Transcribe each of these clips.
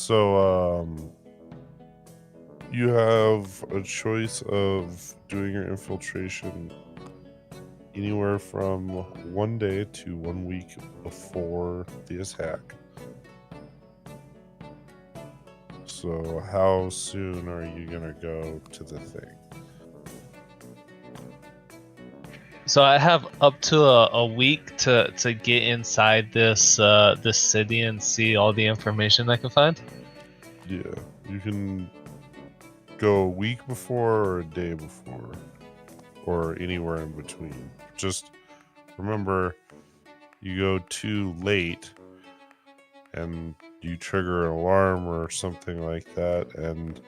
So, you have a choice of doing your infiltration anywhere from 1 day to 1 week before the attack. So, how soon are you gonna go to the thing? So I have up to a week to get inside this this city and see all the information I can find. Yeah, you can go a week before or a day before, or anywhere in between. Just remember, you go too late and you trigger an alarm or something like that, and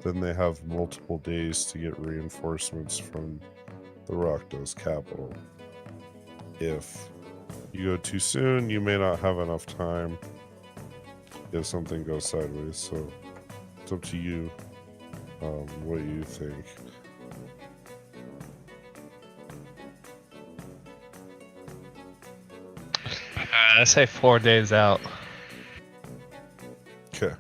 then they have multiple days to get reinforcements from the Rakdos capital. If you go too soon, you may not have enough time if something goes sideways. So it's up to you what you think. I say 4 days out. Okay.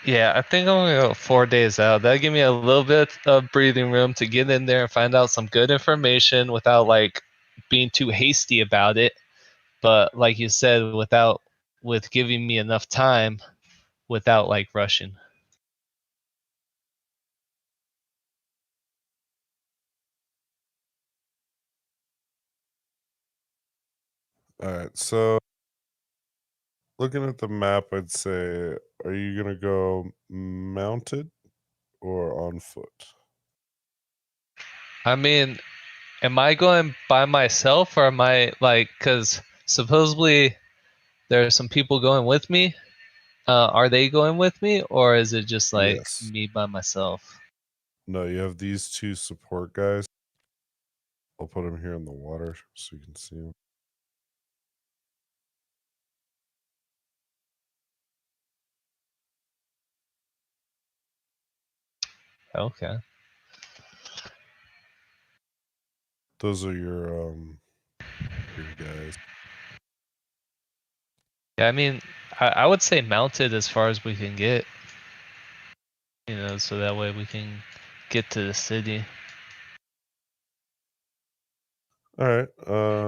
Yeah, I think I'm gonna go 4 days out. That'll give me a little bit of breathing room to get in there and find out some good information without like being too hasty about it. But like you said, with giving me enough time without like rushing. All right. So looking at the map, I'd say, are you gonna go mounted or on foot? I mean, am I going by myself or am I like, because supposedly there are some people going with me? Are they going with me or is it just like Yes. me by myself? No, you have these two support guys. I'll put them here in the water so you can see them. Okay. Those are your guys. Yeah, I mean, I would say mounted as far as we can get, so that way we can get to the city. All right.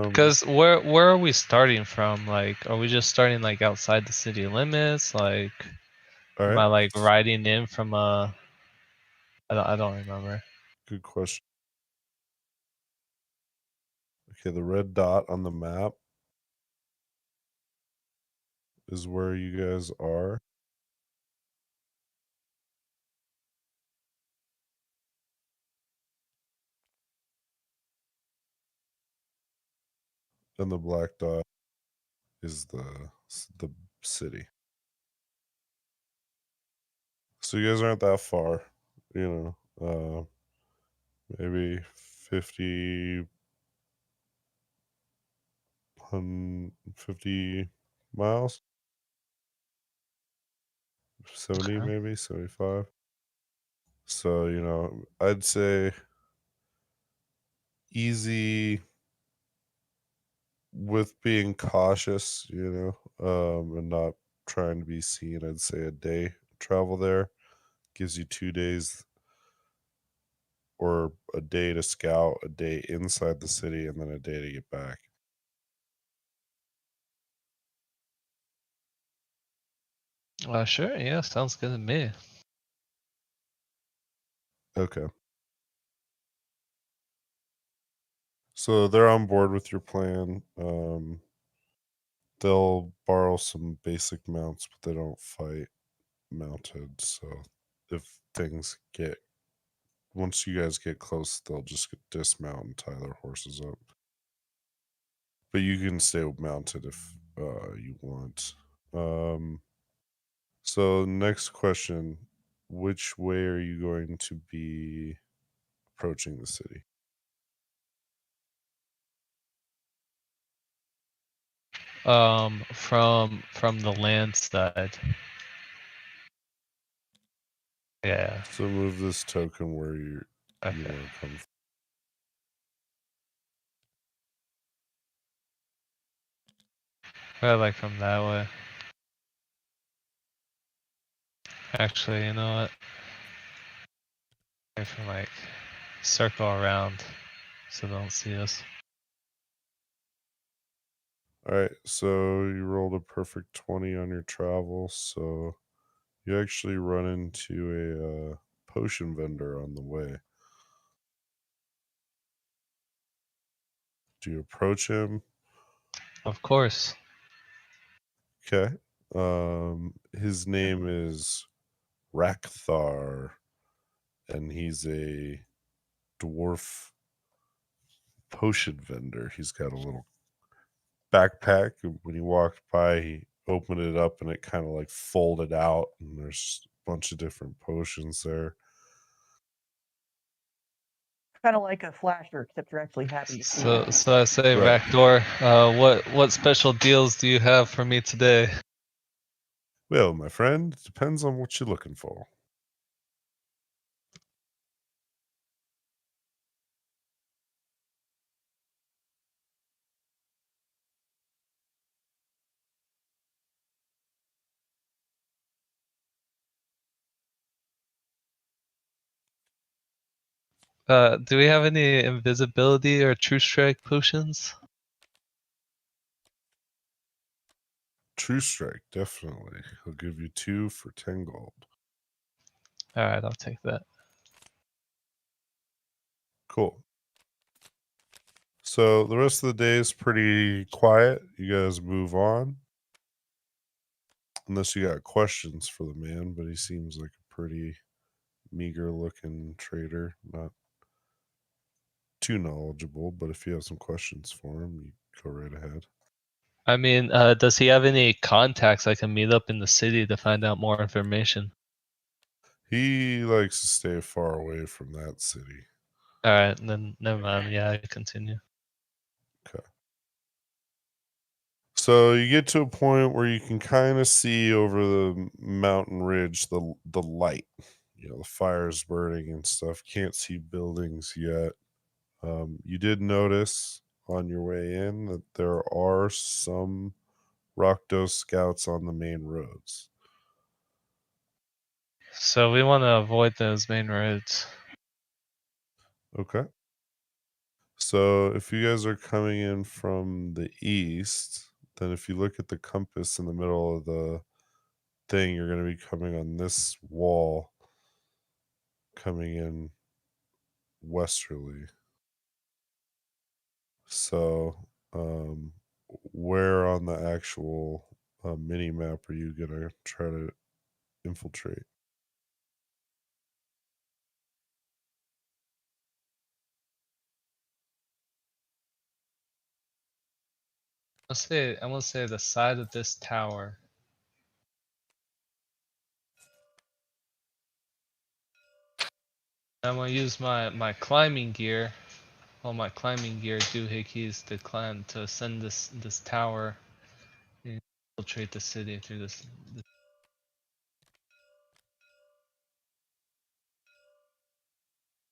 Because where are we starting from? Like, are we just starting like outside the city limits? Like, All am right. I like riding in from I don't remember. Good question. Okay, the red dot on the map is where you guys are. And the black dot is the city. So you guys aren't that far, you know. Maybe 50 50 miles, 70 Okay. maybe, 75. So, I'd say easy with being cautious, and not trying to be seen. I'd say a day travel there gives you 2 days or a day to scout, a day inside the city, and then a day to get back. Sure. Yeah, sounds good to me. Okay. So they're on board with your plan. They'll borrow some basic mounts, but they don't fight mounted. So if things get once you guys get close, they'll just dismount and tie their horses up. But you can stay mounted if you want. Um, so next question: which way are you going to be approaching the city? From the land side. Yeah. So move this token where you Okay. want to come from. Probably like from that way. Actually, you know what? Maybe from like circle around so they don't see us. All right, so you rolled a perfect 20 on your travel, so you actually run into a potion vendor on the way. Do you approach him? Of course. Okay. His name is Rakthar, and he's a dwarf potion vendor. He's got a little backpack. And when he walked by, he opened it up and it kind of like folded out, and there's a bunch of different potions there. Kind of like a flasher, except you're actually happy to see So it. so I say, Right. Rakdor, what special deals do you have for me today? Well, my friend, it depends on what you're looking for. Do we have any invisibility or true strike potions? True Strike, definitely. He'll give you 2 for 10 gold. Alright, I'll take that. Cool. So the rest of the day is pretty quiet. You guys move on. Unless you got questions for the man, but he seems like a pretty meager looking trader. Not too knowledgeable, but if you have some questions for him, you go right ahead. I mean, does he have any contacts I can meet up in the city to find out more information? He likes to stay far away from that city. Alright, then never mind. Yeah, I continue. Okay. So you get to a point where you can kind of see over the mountain ridge the light. You know, the fire's burning and stuff. Can't see buildings yet. You did notice on your way in that there are some Rockdose scouts on the main roads. So we want to avoid those main roads. Okay. So if you guys are coming in from the east, then if you look at the compass in the middle of the thing, you're going to be coming on this wall, coming in westerly. So, where on the actual mini map are you going to try to infiltrate? I'm gonna say the side of this tower. I'm gonna use my climbing gear, all my climbing gear doohickeys to climb to ascend this tower and infiltrate the city through this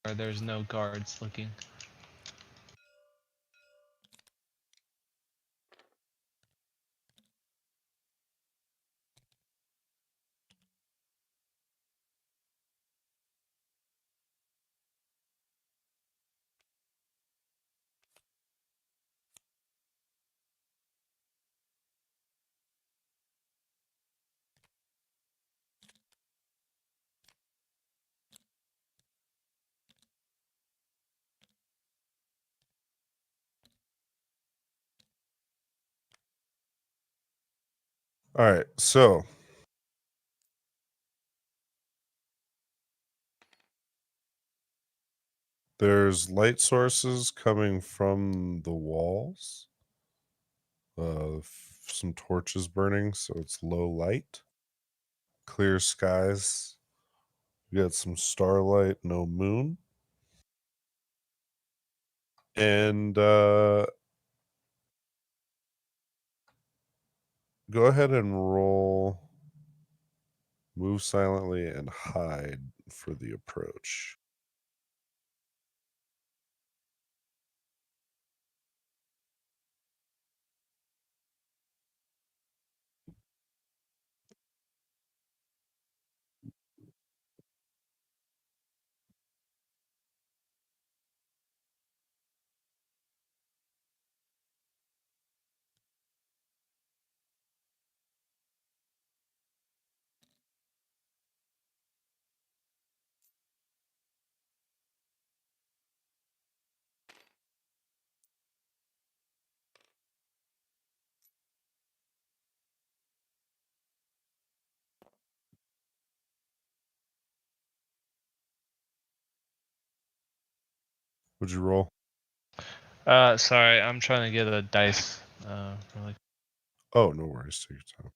where there's no guards looking. All right. So, There's light sources coming from the walls. Some torches burning, so it's low light. Clear skies. We got some starlight, no moon. And go ahead and roll move silently and hide for the approach. Would you roll? Sorry, I'm trying to get a dice. Really. Oh, no worries. Take your time.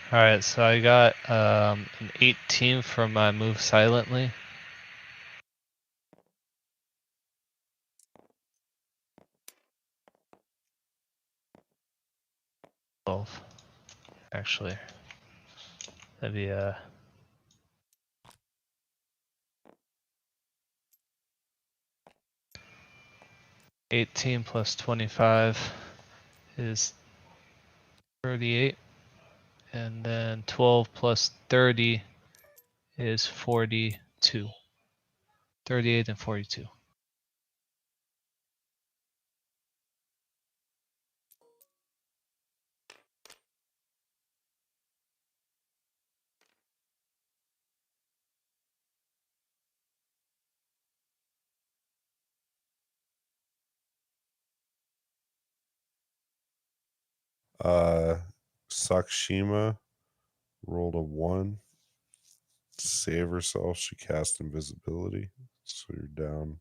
All right, so I got an 18 for my move silently. Actually, that'd be 18 plus 25 is 38, and then 12 plus 30 is 42. 38 and 42. Sakshima rolled a 1. To save herself, she cast invisibility. So you're down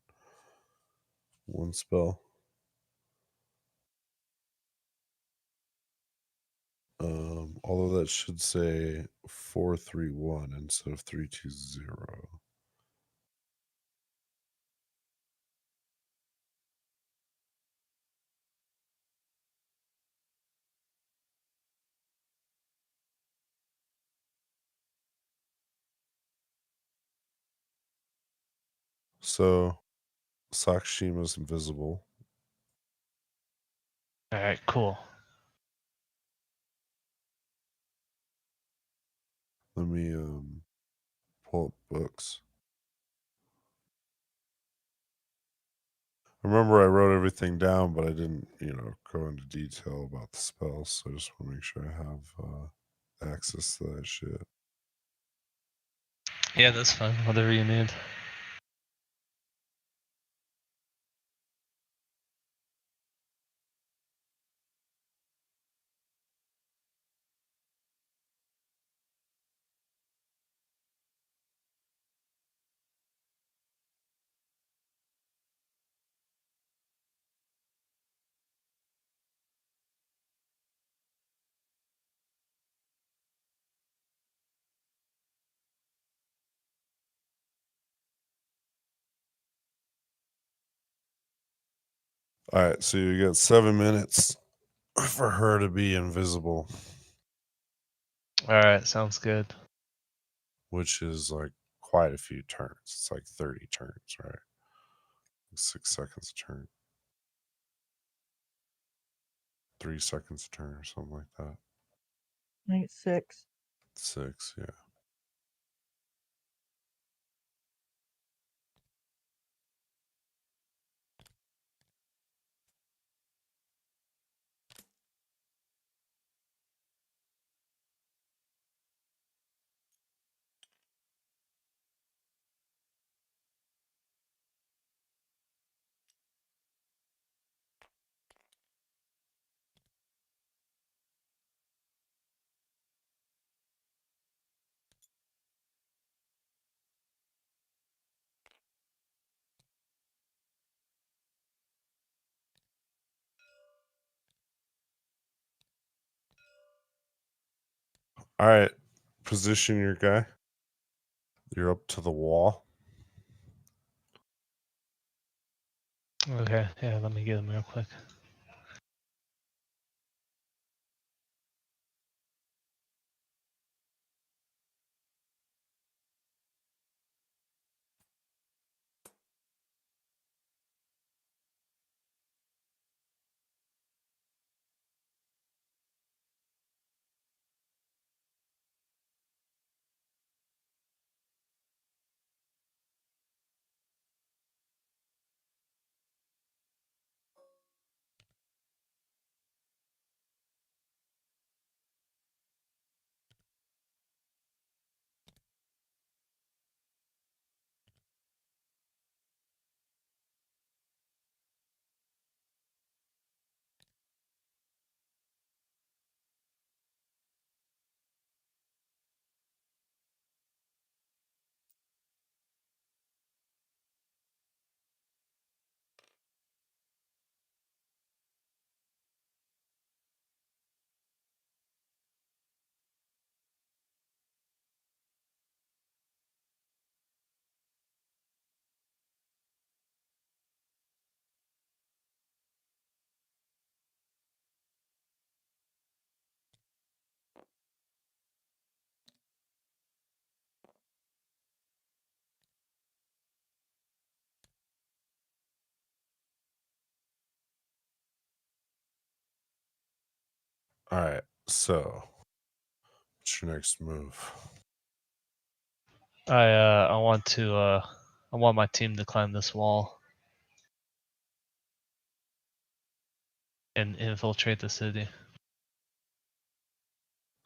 1 spell. Although that should say 431 instead of 320. So Sakshima's invisible. All right, cool. Let me pull up books. I remember I wrote everything down, but I didn't, go into detail about the spells. So I just want to make sure I have access to that shit. Yeah, that's fine. Whatever you need. All right, so you got 7 minutes for her to be invisible, All right, sounds good. which is like quite a few turns. It's like 30 turns, right? 6 seconds a turn. 3 seconds a turn or something like that. I think it's 6. 6, yeah. All right, position your guy. You're up to the wall. Okay, yeah, let me get him real quick. All right, so what's your next move? I want my team to climb this wall and infiltrate the city.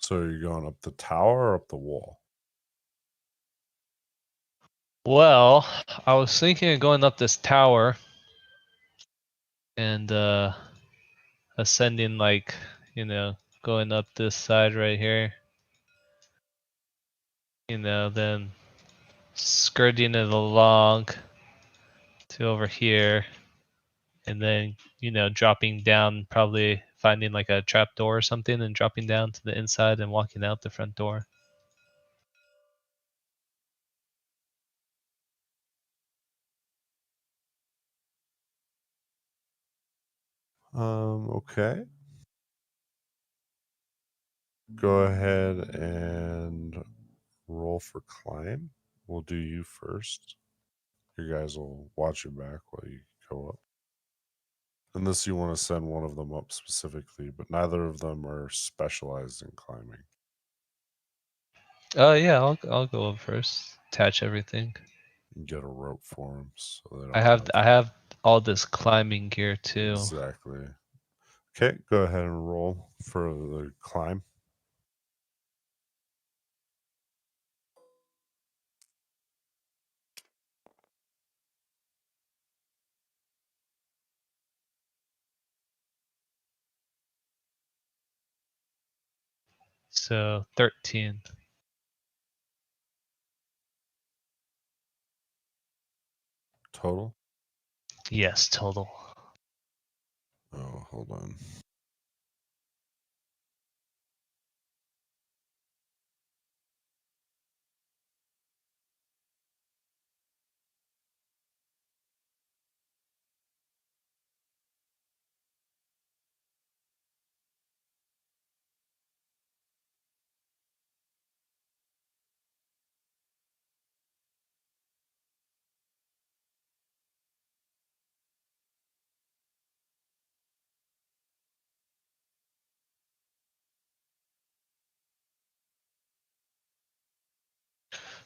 So are you going up the tower or up the wall? Well, I was thinking of going up this tower and ascending, like, going up this side right here. Then skirting it along to over here, and then dropping down, probably finding like a trap door or something, and dropping down to the inside and walking out the front door. Okay. Go ahead and roll for climb. We'll do you first. You guys will watch your back while you go up. Unless you want to send one of them up specifically, but neither of them are specialized in climbing. Yeah, I'll go up first. Attach everything. You can get a rope for them so they don't I have all this climbing gear too. Exactly. Okay, go ahead and roll for the climb. So 13. Total? Yes, total. Oh, hold on.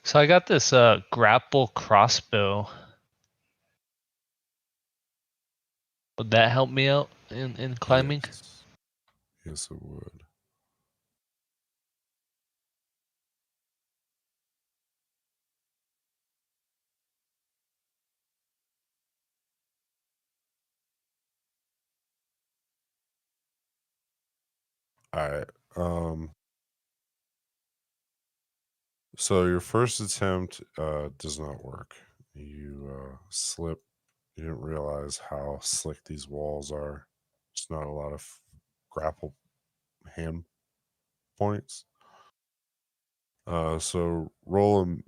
So I got this grapple crossbow. Would that help me out in climbing? Yes, it would. All right. So your first attempt does not work. You slip. You didn't realize how slick these walls are. There's not a lot of grapple hand points. So roll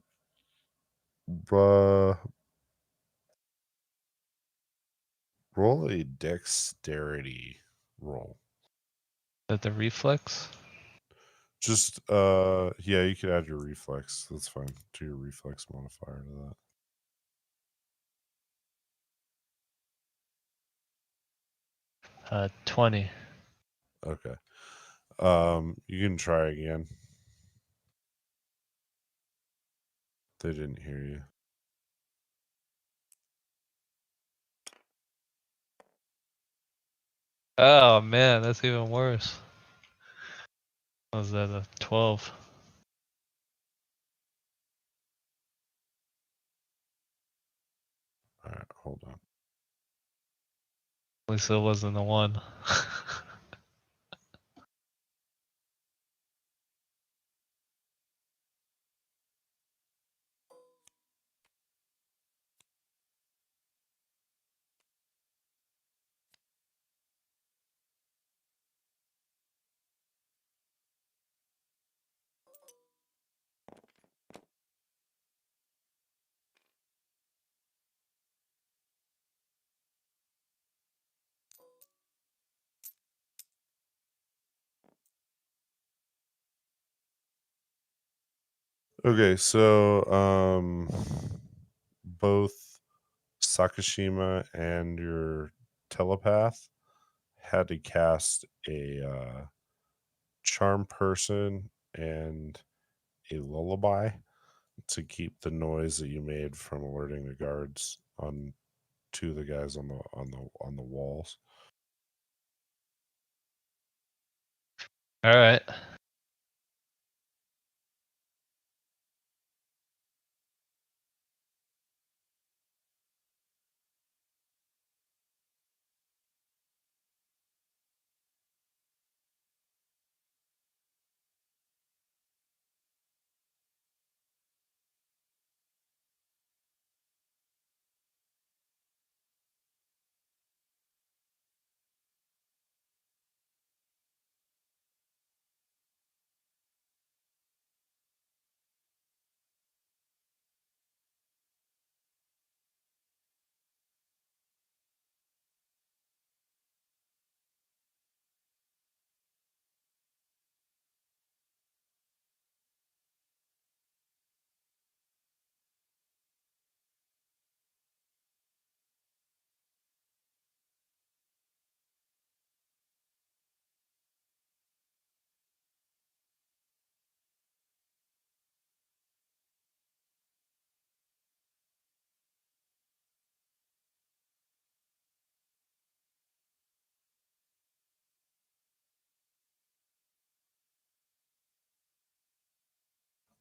a dexterity roll. That the reflex? Just yeah, you could add your reflex. That's fine. To your reflex modifier to that. 20. Okay. You can try again. They didn't hear you. Oh man, that's even worse. Was that a 12? All right, hold on. At least it wasn't a 1. Okay, so both Sakashima and your telepath had to cast a charm person and a lullaby to keep the noise that you made from alerting the guards on to the guys on the walls. Alright.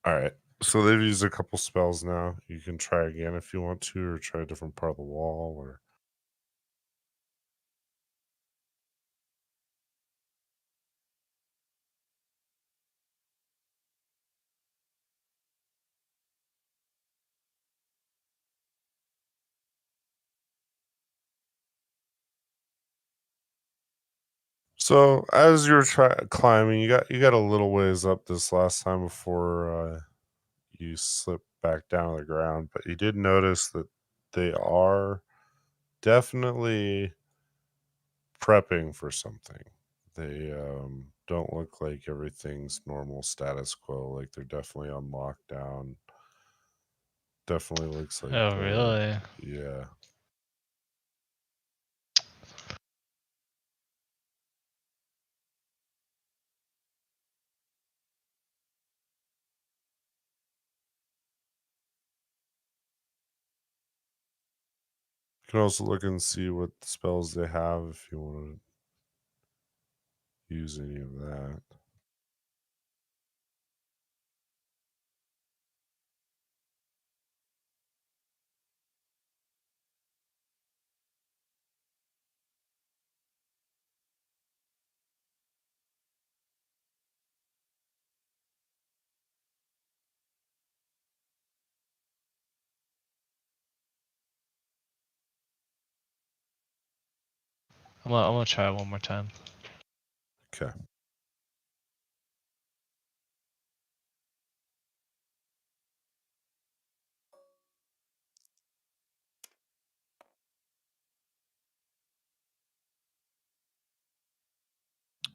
All right. So they've used a couple spells now. You can try again if you want to, or try a different part of the wall, or so as you're climbing, you got a little ways up this last time before you slip back down to the ground, but you did notice that they are definitely prepping for something. They don't look like everything's normal status quo. Like they're definitely on lockdown. Definitely looks like Oh really? yeah. You can also look and see what spells they have if you want to use any of that. I'm gonna try it one more time. Okay.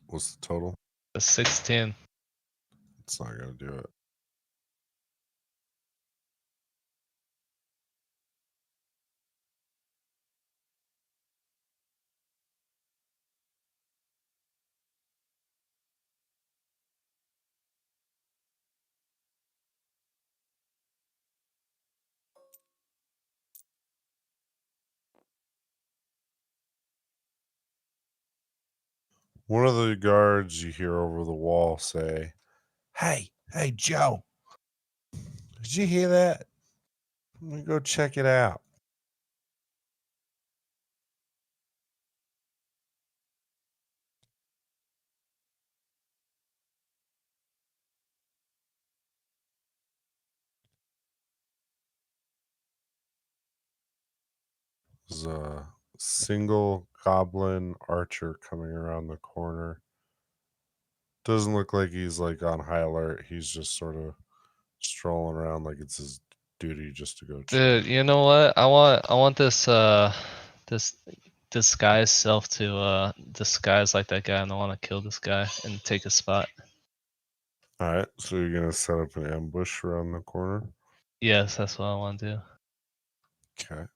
What's the total? A 16. It's not going to do it. One of the guards you hear over the wall say, "Hey, Joe. Did you hear that? Let me go check it out." There's a single goblin archer coming around the corner. Doesn't look like he's like on high alert. He's just sort of strolling around like it's his duty just to go check. Dude, you know what? I want this disguise self to disguise like that guy, and I want to kill this guy and take his spot. All right, so you're gonna set up an ambush around the corner. Yes, that's what I want to do. Okay.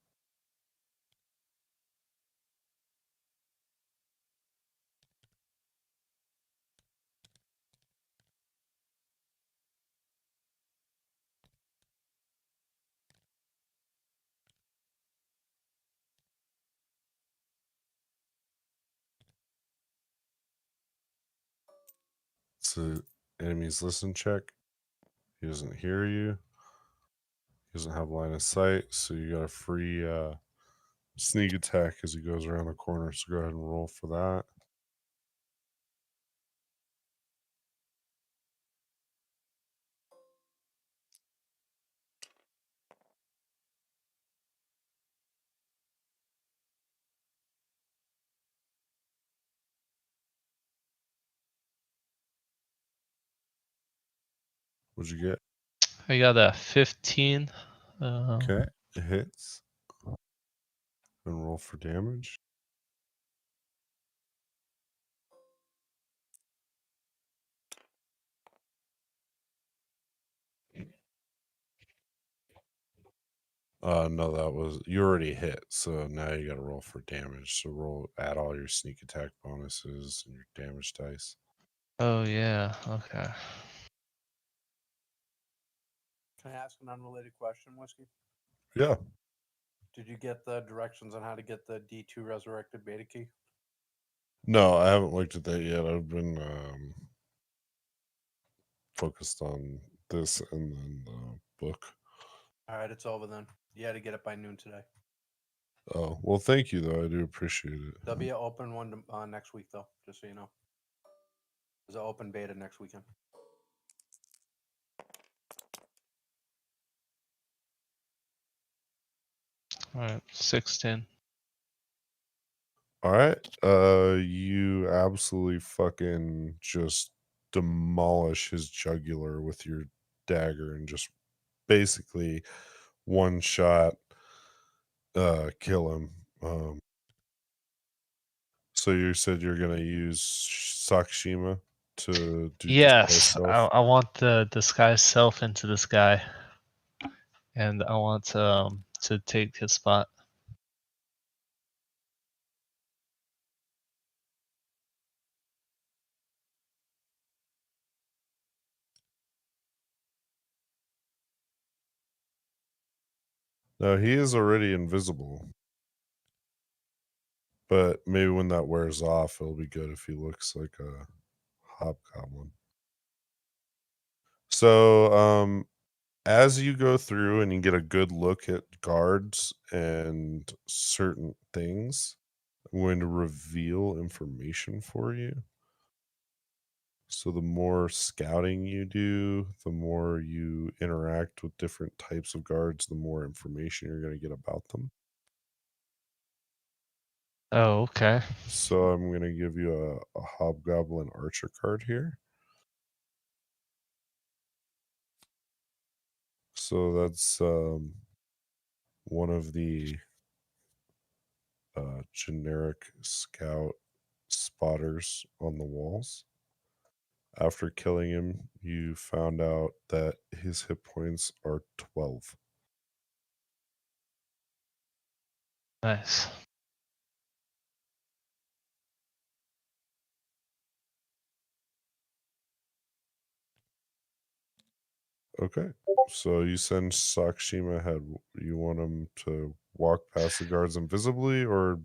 It's a enemy's listen check. He doesn't hear you. He doesn't have line of sight, so you got a free sneak attack as he goes around the corner. So go ahead and roll for that. What'd you get? I got a 15. Okay, it hits. And roll for damage. No, that was you already hit, so now you got to roll for damage. So add all your sneak attack bonuses and your damage dice. Oh yeah. Okay. Can I ask an unrelated question, Whiskey? Yeah. Did you get the directions on how to get the D2 resurrected beta key? No, I haven't looked at that yet. I've been focused on this and then the book. All right, it's over then. You had to get it by noon today. Oh, well, thank you, though. I do appreciate it. There'll be an open one next week, though, just so you know. There's an open beta next weekend. All right. 16. All right. You absolutely fucking just demolish his jugular with your dagger and just basically one shot kill him. So you said you're gonna use Sakshima to do disguise Yes, self? I want the disguise self into this guy, and I want to take his spot. No, he is already invisible. But maybe when that wears off, it'll be good if he looks like a hobgoblin. So, as you go through and you get a good look at guards and certain things, I'm going to reveal information for you. So the more scouting you do, the more you interact with different types of guards, the more information you're going to get about them. Oh, okay. So I'm going to give you a hobgoblin archer card here. So that's one of the generic scout spotters on the walls. After killing him, you found out that his hit points are 12. Nice. Okay. So you send Sakshima ahead. You want him to walk past the guards invisibly or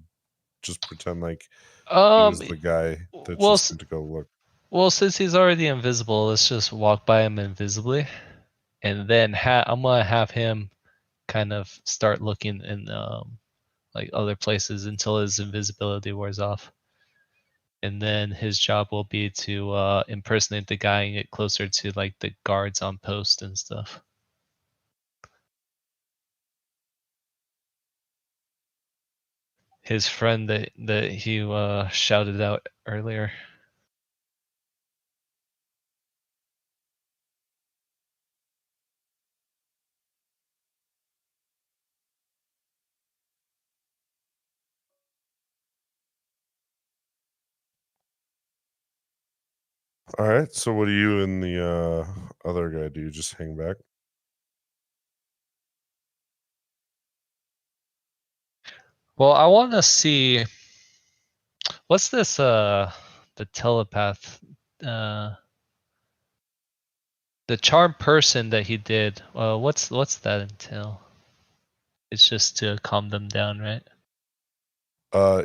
just pretend like he was the guy that Well, just went to go look? well, since he's already invisible, let's just walk by him invisibly, and then I'm gonna have him kind of start looking in like other places until his invisibility wears off, and then his job will be to impersonate the guy and get closer to like the guards on post and stuff. His friend that he shouted out earlier. All right. So what do you and the other guy do? You just hang back? Well, I want to see what's this the telepath uh the charm person that he did. What's that entail? It's just to calm them down, right?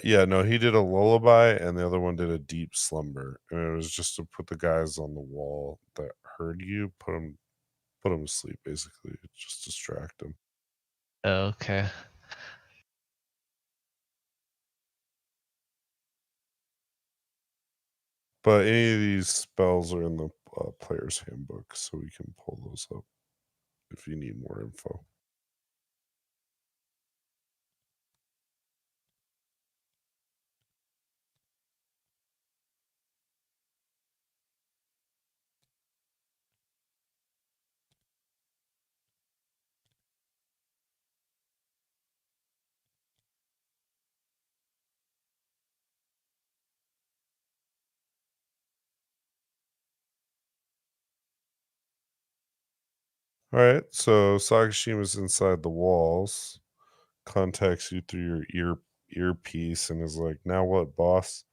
Yeah, no, he did a lullaby and the other one did a deep slumber. And it was just to put the guys on the wall that heard you, put them to sleep basically, just distract them. Oh, okay. But any of these spells are in the player's handbook, so we can pull those up if you need more info. All right, so Sakashima's inside the walls, contacts you through your earpiece, and is like, "Now what, boss?"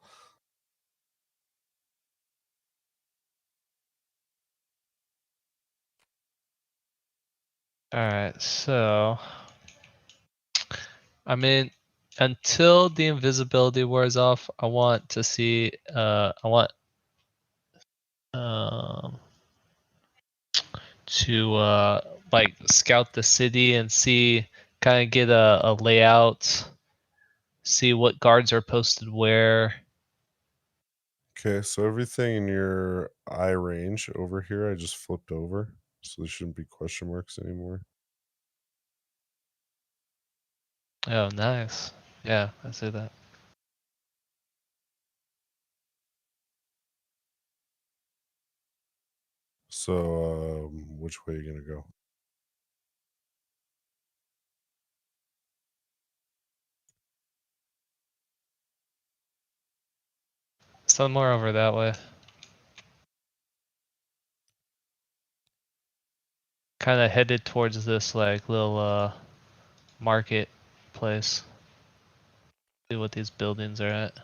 All right. So, I mean, until the invisibility wears off, I want to see. I want um to like scout the city and see, kind of get a layout, see what guards are posted where. Okay, so everything in your eye range over here, I just flipped over, so there shouldn't be question marks anymore. Oh, nice. Yeah, I see that. So, which way are you gonna go? Somewhere over that way. Kind of headed towards this like little market place. See what these buildings are at.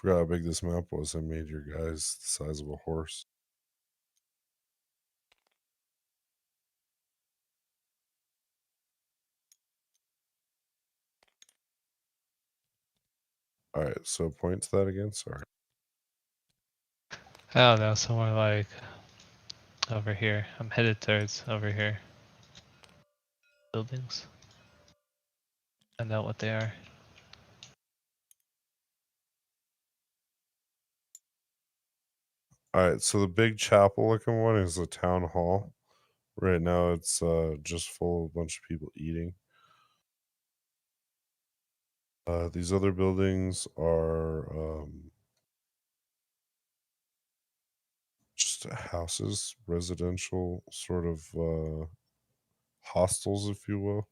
forgot how big this map was. I made your guys the size of a horse. All right, so point to that again. Sorry. I don't know, somewhere like over here. I'm headed towards over here. Buildings. Find out what they are. All right, so the big chapel looking one is the town hall. Right now, it's just full of a bunch of people eating. These other buildings are just houses, residential sort of hostels, if you will.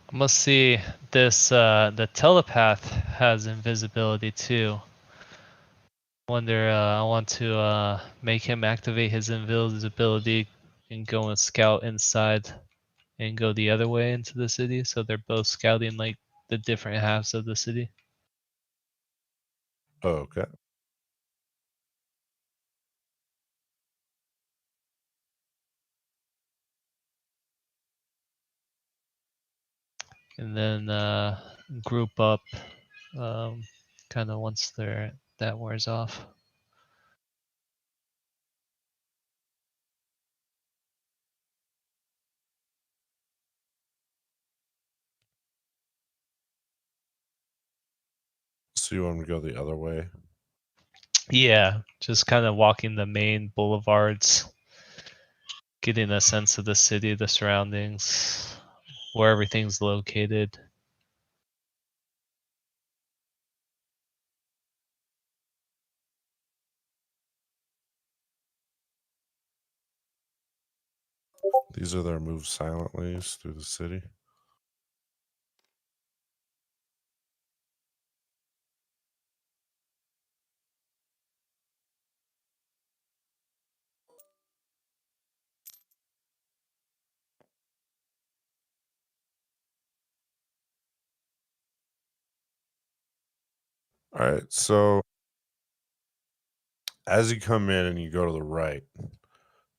I must see this. The telepath has invisibility too. Wonder. I want to make him activate his invisibility and go and scout inside, and go the other way into the city. So they're both scouting like the different halves of the city. Oh, okay. And then group up, kind of once that wears off. So you want me to go the other way? Yeah, just kind of walking the main boulevards, getting a sense of the city, the surroundings, where everything's located. These are their move silently through the city. All right, so as you come in and you go to the right,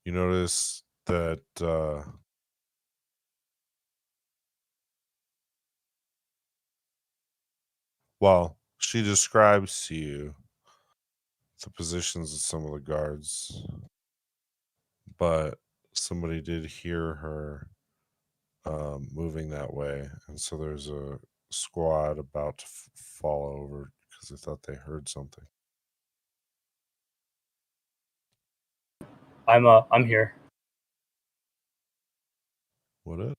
you notice that well, she describes to you the positions of some of the guards, but somebody did hear her moving that way, and so there's a squad about to fall over because they thought they heard something. I'm here. What it?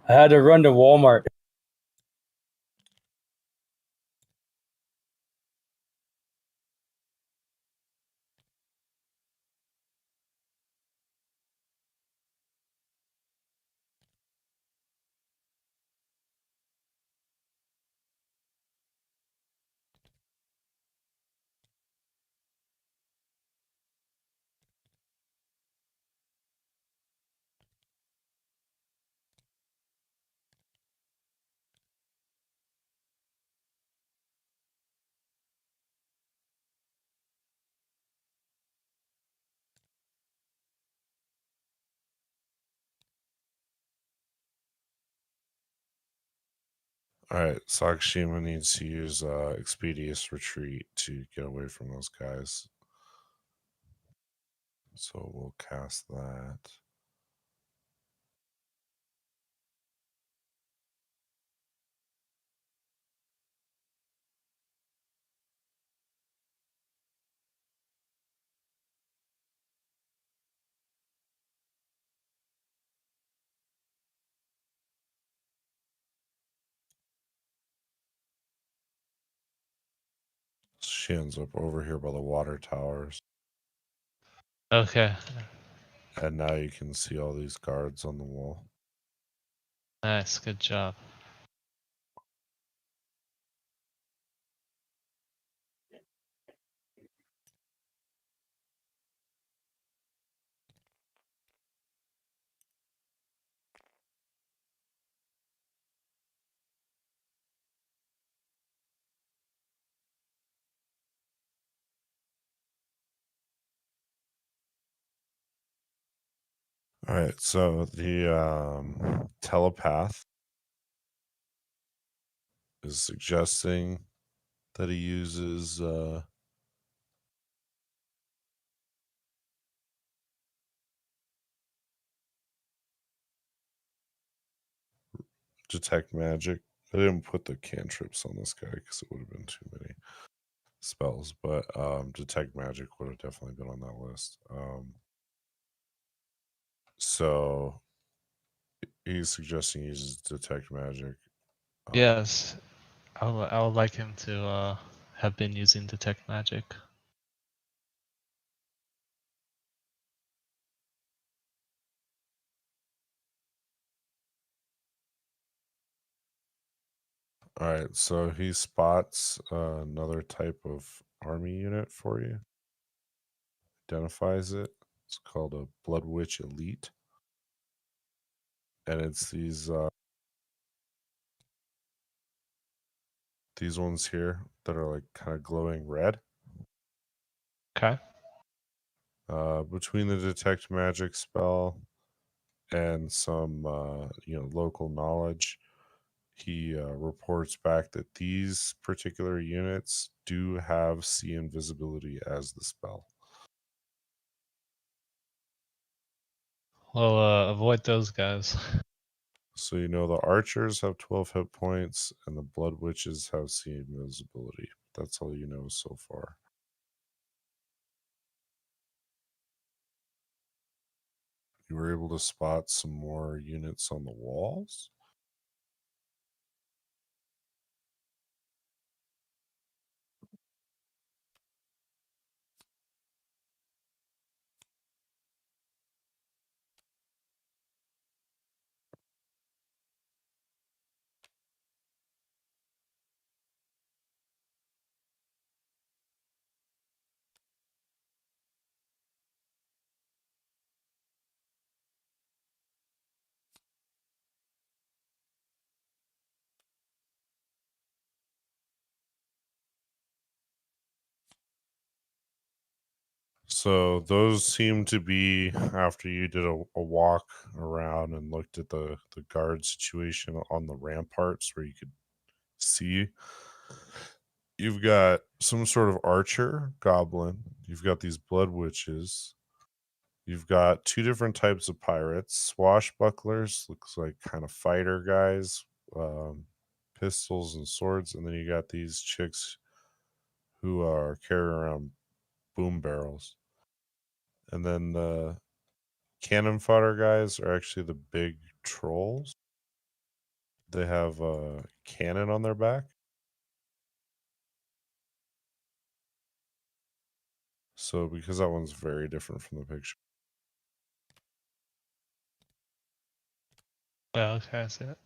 I had to run to Walmart. All right, Sakashima needs to use Expeditious Retreat to get away from those guys. So we'll cast that. She ends up over here by the water towers. Okay. And now you can see all these guards on the wall. Nice. Good job. All right, so the telepath is suggesting that he uses detect magic. I didn't put the cantrips on this guy because it would have been too many spells, but detect magic would have definitely been on that list. So he's suggesting he uses detect magic. Yes. I would like him to have been using detect magic. All right, so he spots another type of army unit for you. Identifies it. It's called a Blood Witch Elite, and it's these ones here that are like kind of glowing red. Okay. Between the detect magic spell and some local knowledge, he reports back that these particular units do have see invisibility as the spell. Well, avoid those guys. So the archers have 12 hit points and the blood witches have see invisibility. That's all you know so far. You were able to spot some more units on the walls. So those seem to be after you did a walk around and looked at the guard situation on the ramparts where you could see. You've got some sort of archer goblin. You've got these blood witches. You've got two different types of pirates. Swashbucklers, looks like kind of fighter guys, pistols and swords. And then you got these chicks who are carrying around boom barrels. And then the cannon fodder guys are actually the big trolls. They have a cannon on their back. So because that one's very different from the picture. Well, okay, I see it.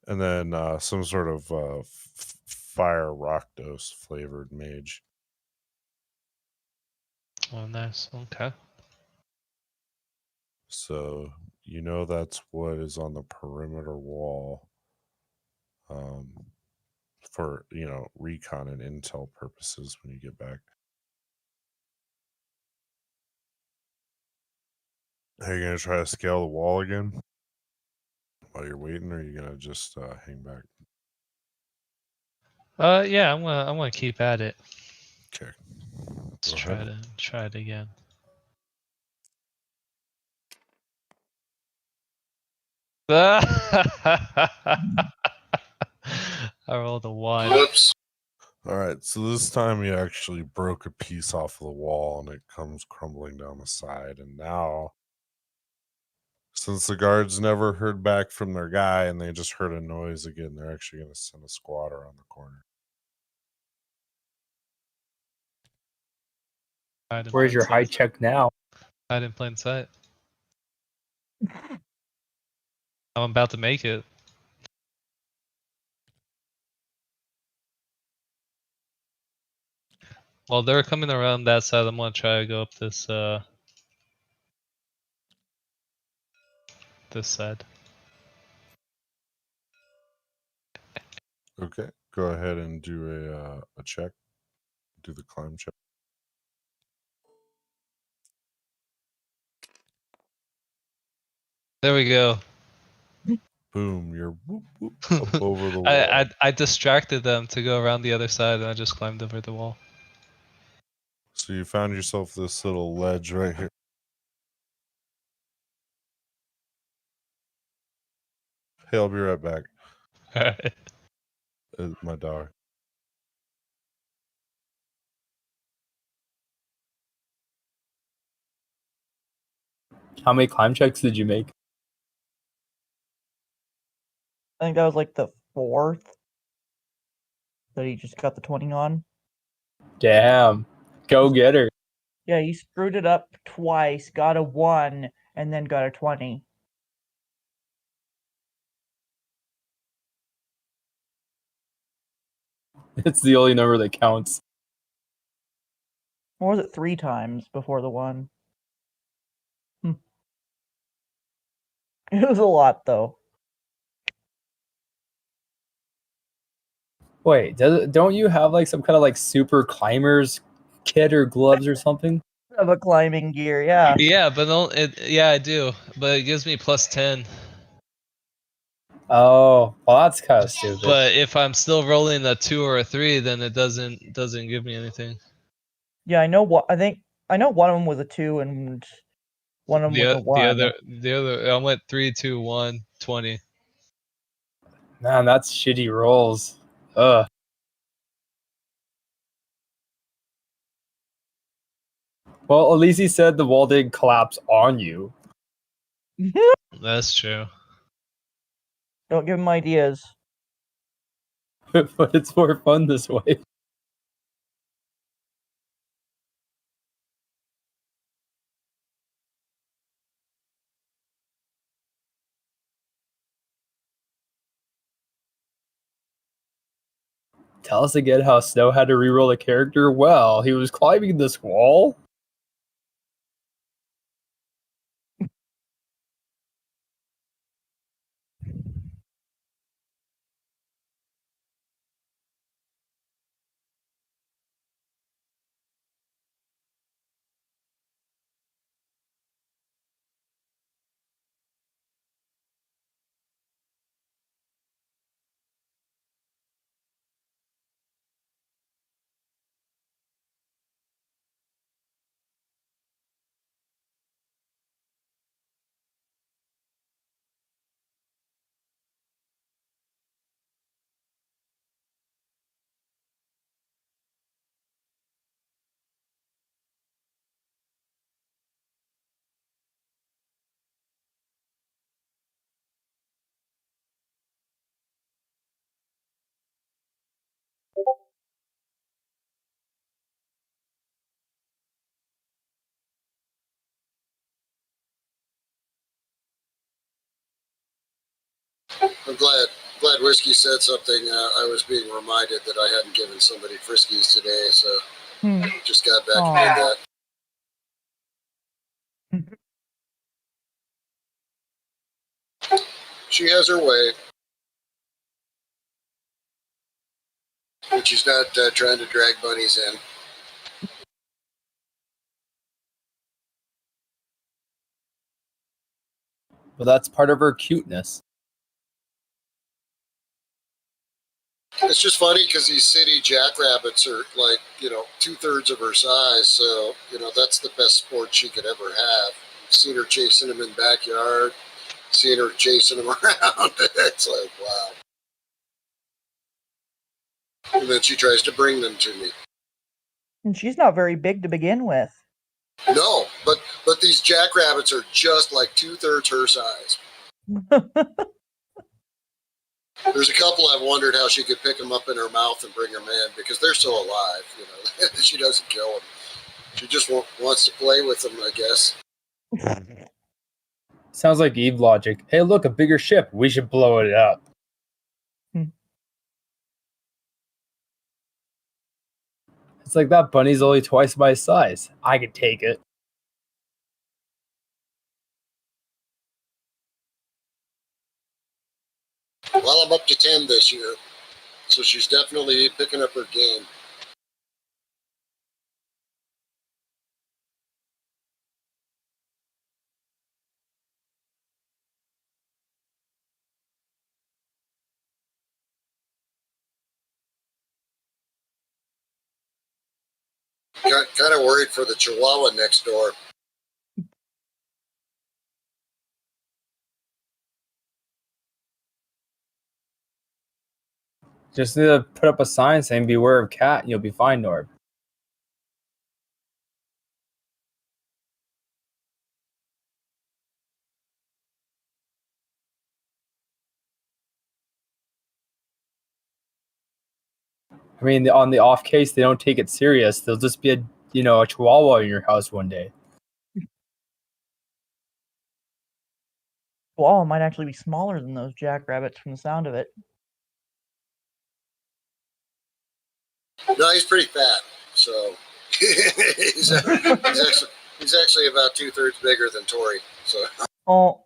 And then some sort of fire rock dose flavored mage. Oh, nice. Okay. So that's what is on the perimeter wall for recon and intel purposes when you get back. Are you gonna try to scale the wall again while you're waiting, or are you gonna just hang back? Yeah, I'm gonna keep at it. Okay. Let's Go try ahead. it again. I rolled a 1. Whoops. All right, so this time you actually broke a piece off of the wall and it comes crumbling down the side. And now, Since the guards never heard back from their guy and they just heard a noise again, they're actually going to send a squad around the corner. Hide in Where's plain your high sight. check now? Hide in plain sight. I'm about to make it. While they're coming around that side, I'm gonna try to go up this this side. Okay, go ahead and do a check. Do the climb check. There we go. Boom! You're whoop, whoop, up over the wall. I distracted them to go around the other side, and I just climbed over the wall. So you found yourself this little ledge right here. Hey, I'll be right back. Alright. My dog. How many climb checks did you make? I think that was like the 4th that he just got the 20 on. Damn. Go get her. Yeah, he screwed it up twice, got a 1, and then got a 20. It's the only number that counts. Or was it 3 times before the 1? It was a lot, though. Wait, don't you have like some kind of like super climbers kit or gloves or something? Of a climbing gear, yeah. Yeah, but yeah, I do. But it gives me +10. Oh, well, that's kind of stupid. But if I'm still rolling a 2 or a 3, then it doesn't give me anything. Yeah, I know what. I know one of them was a 2 and one of them was a 1. The other, I went 3, 2, 1, 20. Man, that's shitty rolls. Ugh. Well, at least he said the wall didn't collapse on you. That's true. Don't give him ideas. But it's more fun this way. Tell us again how Snow had to reroll a character. Well, he was climbing this wall. I'm glad Whiskey said something. I was being reminded that I hadn't given somebody friskies today, so just got back and did that. She has her way, but she's not trying to drag bunnies in. But that's part of her cuteness. It's just funny because these city jackrabbits are like, 2/3 of her size. So, that's the best sport she could ever have. Seen her chasing them in the backyard, seen her chasing them around. It's like, wow. And then she tries to bring them to me. And she's not very big to begin with. No, but But these jackrabbits are just like 2/3 her size. There's a couple I've wondered how she could pick them up in her mouth and bring them in because they're still alive. You know, she doesn't kill them. She just wants to play with them, I guess. Sounds like Eve logic. Hey, look, a bigger ship. We should blow it up. It's like that bunny's only twice my size. I could take it. Well, I'm up to 10 this year, so she's definitely picking up her game. Kind of worried for the Chihuahua next door. Just need to put up a sign saying beware of cat and you'll be fine, Norb. I mean, on the off case they don't take it serious, there'll just be a Chihuahua in your house one day. Chihuahua might actually be smaller than those jackrabbits from the sound of it. No, he's pretty fat, so he's actually about 2/3 bigger than Tori. So. Oh.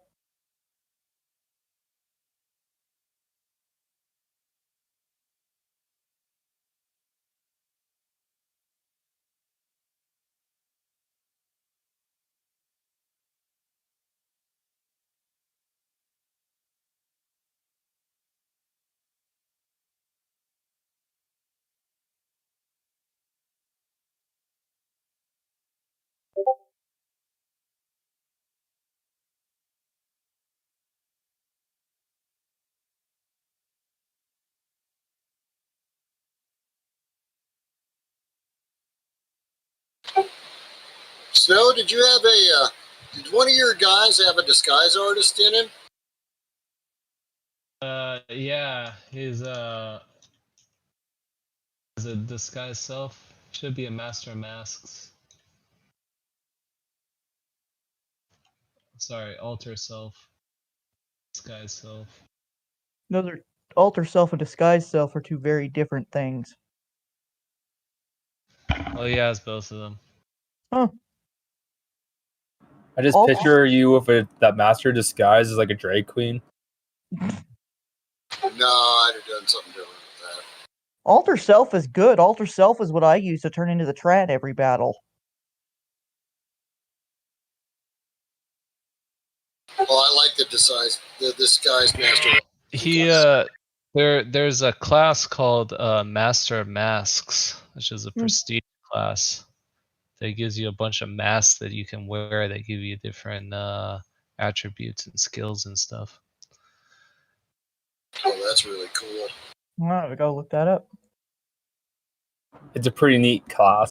Snow, did you have did one of your guys have a disguise artist in him? Yeah, he's a disguised self. Should be a master of masks. Sorry, alter self. Disguise self. Those are alter self and disguise self are two very different things. Oh, he has both of them. Huh. I just Alter- picture you with that master disguise as like a drag queen. No, I'd have done something different with that. Alter self is good. Alter self is what I use to turn into the Trat every battle. Well, I like the disguise master. There's a class called Master of Masks, which is a prestige class. That gives you a bunch of masks that you can wear that give you different attributes and skills and stuff. Oh, that's really cool. I'm gonna go look that up. It's a pretty neat class.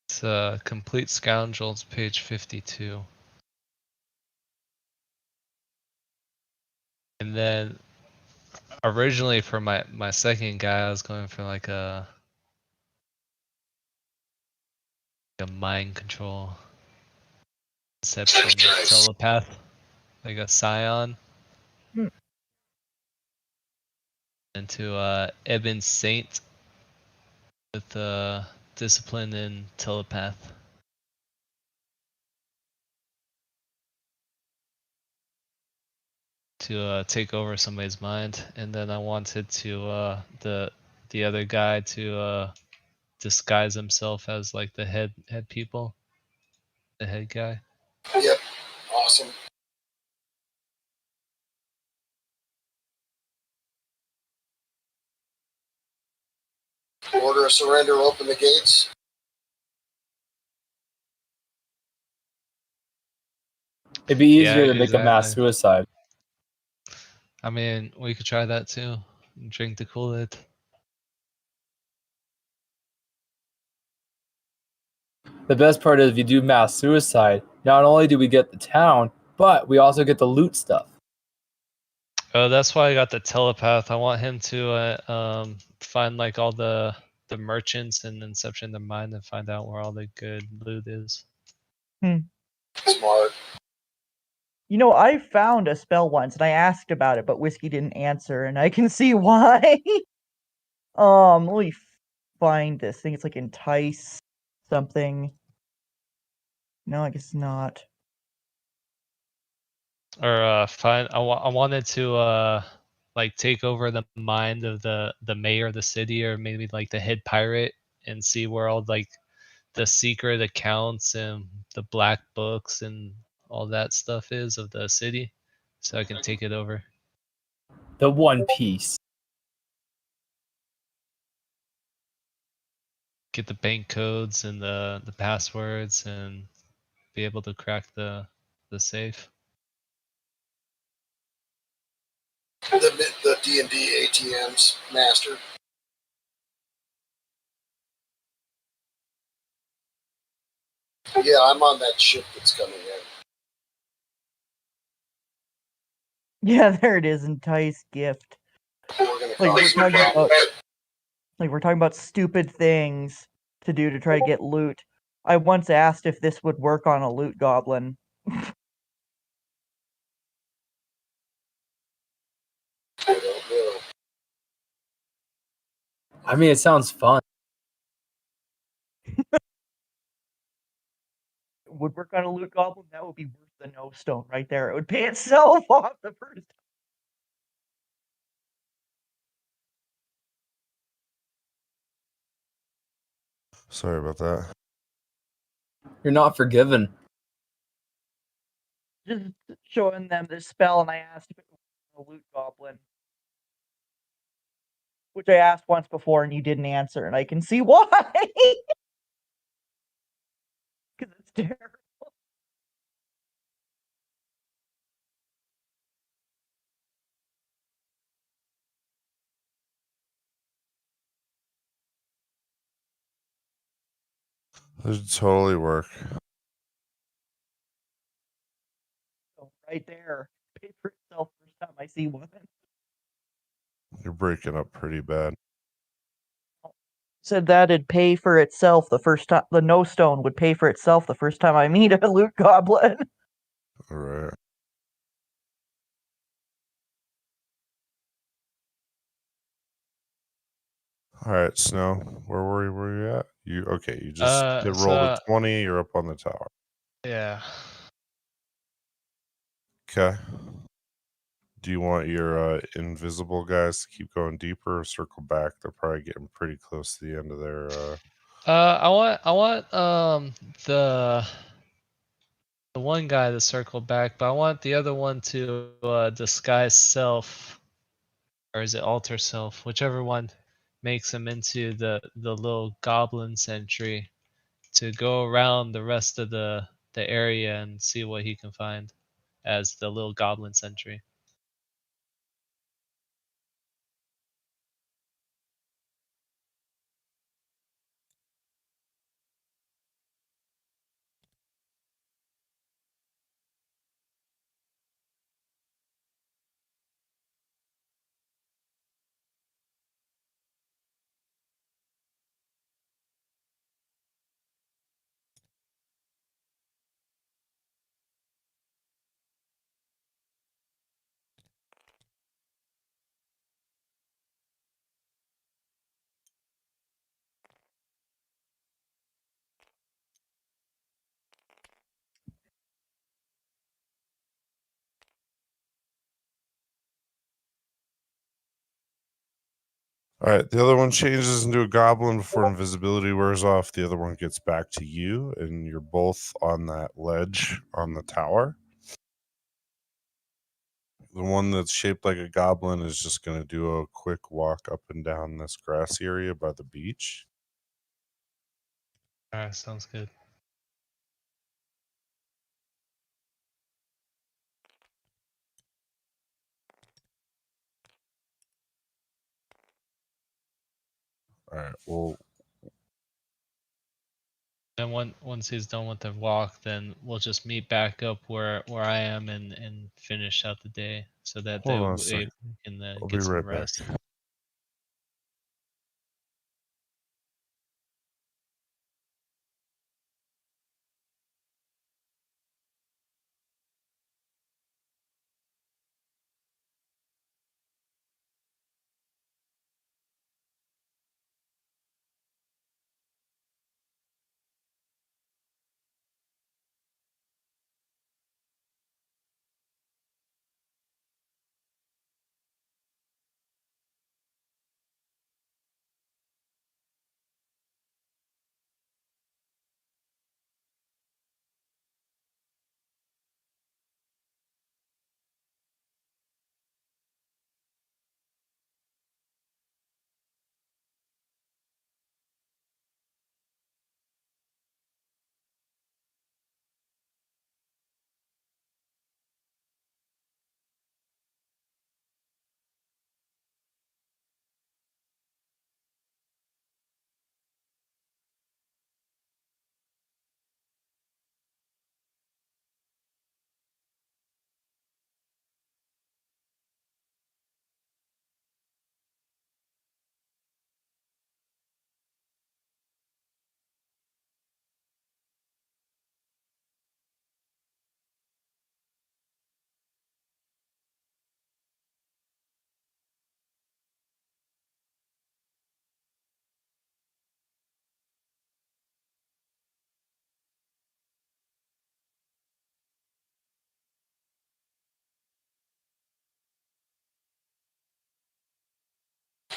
It's Complete Scoundrels, page 52. And then originally for my second guy, I was going for like a mind control, deception, telepath, like a scion. Into Eben Saint with discipline and telepath. To take over somebody's mind, and then I wanted to the other guy to disguise himself as like the head people, the head guy. Yep, awesome. Order of surrender, open the gates. It'd be easier Yeah, to make a mass exactly. suicide. I mean, we could try that too. Drink the Kool-Aid. The best part is if you do mass suicide, not only do we get the town, but we also get the loot stuff. Oh, that's why I got the telepath. I want him to find like all the merchants and inception their mind and find out where all the good loot is. Smart. You know, I found a spell once and I asked about it, but Whiskey didn't answer, and I can see why. Let me find this. I think it's like entice something. No, I guess not. Or find. I wanted to like take over the mind of the mayor of the city, or maybe like the head pirate, and see where all like the secret accounts and the black books and all that stuff is of the city, so I can take it over. The One Piece. Get the bank codes and the passwords and be able to crack the safe. The D&D ATMs master. Yeah, I'm on that ship that's coming in. Yeah, there it is. Entice gift. We're gonna Like cause we're some talking about, problems. like we're talking about stupid things to do to try to get loot. I once asked if this would work on a loot goblin. I don't know. I mean, it sounds fun. Would work on a loot goblin? That would be worth the no stone right there. It would pay itself off the first. Sorry about that. You're not forgiven. Just showing them this spell, and I asked if it was a loot goblin, which I asked once before, and you didn't answer, and I can see why. Because it's terrible. This would totally work. So right there, pay for itself first time I see one. You're breaking up pretty bad. Said that'd pay for itself the first time. The no stone would pay for itself the first time I meet a loot goblin. All right. All right, Snow. Where were you at? You okay? You just did roll the 20. You're up on the tower. Yeah. Okay. Do you want your invisible guys to keep going deeper or circle back? They're probably getting pretty close to the end of their. I want the one guy to circle back, but I want the other one to disguise self, or is it alter self? Whichever one makes him into the little goblin sentry to go around the rest of the area and see what he can find as the little goblin sentry. All right, the other one changes into a goblin before invisibility wears off. The other one gets back to you, and you're both on that ledge on the tower. The one that's shaped like a goblin is just going to do a quick walk up and down this grass area by the beach. All right, sounds good. All right. Well, And once he's done with the walk, then we'll just meet back up where I am and finish out the day so that hold they on a second. can I'll be get some right back. rest.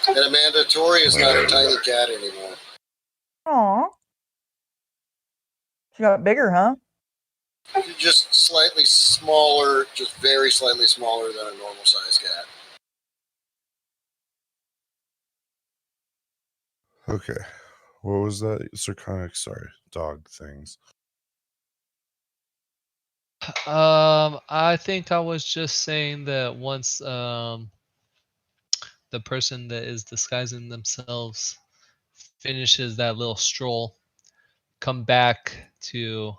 And Amanda Tori is not a tiny cat anymore. Aw. She got bigger, huh? Just slightly smaller, just very slightly smaller than a normal sized cat. Okay. What was that? Zirconic, sorry. Dog things. I think I was just saying that once the person that is disguising themselves finishes that little stroll, come back to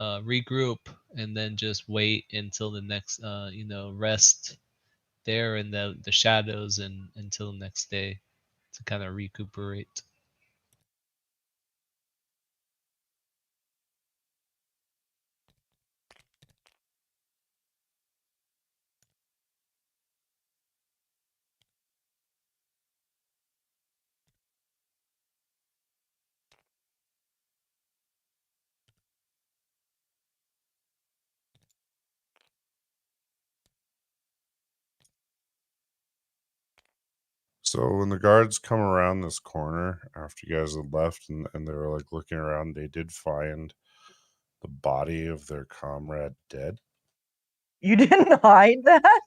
regroup, and then just wait until the next rest there in the shadows and until the next day to kind of recuperate. So when the guards come around this corner after you guys had left and they were like looking around, they did find the body of their comrade dead. You didn't hide that?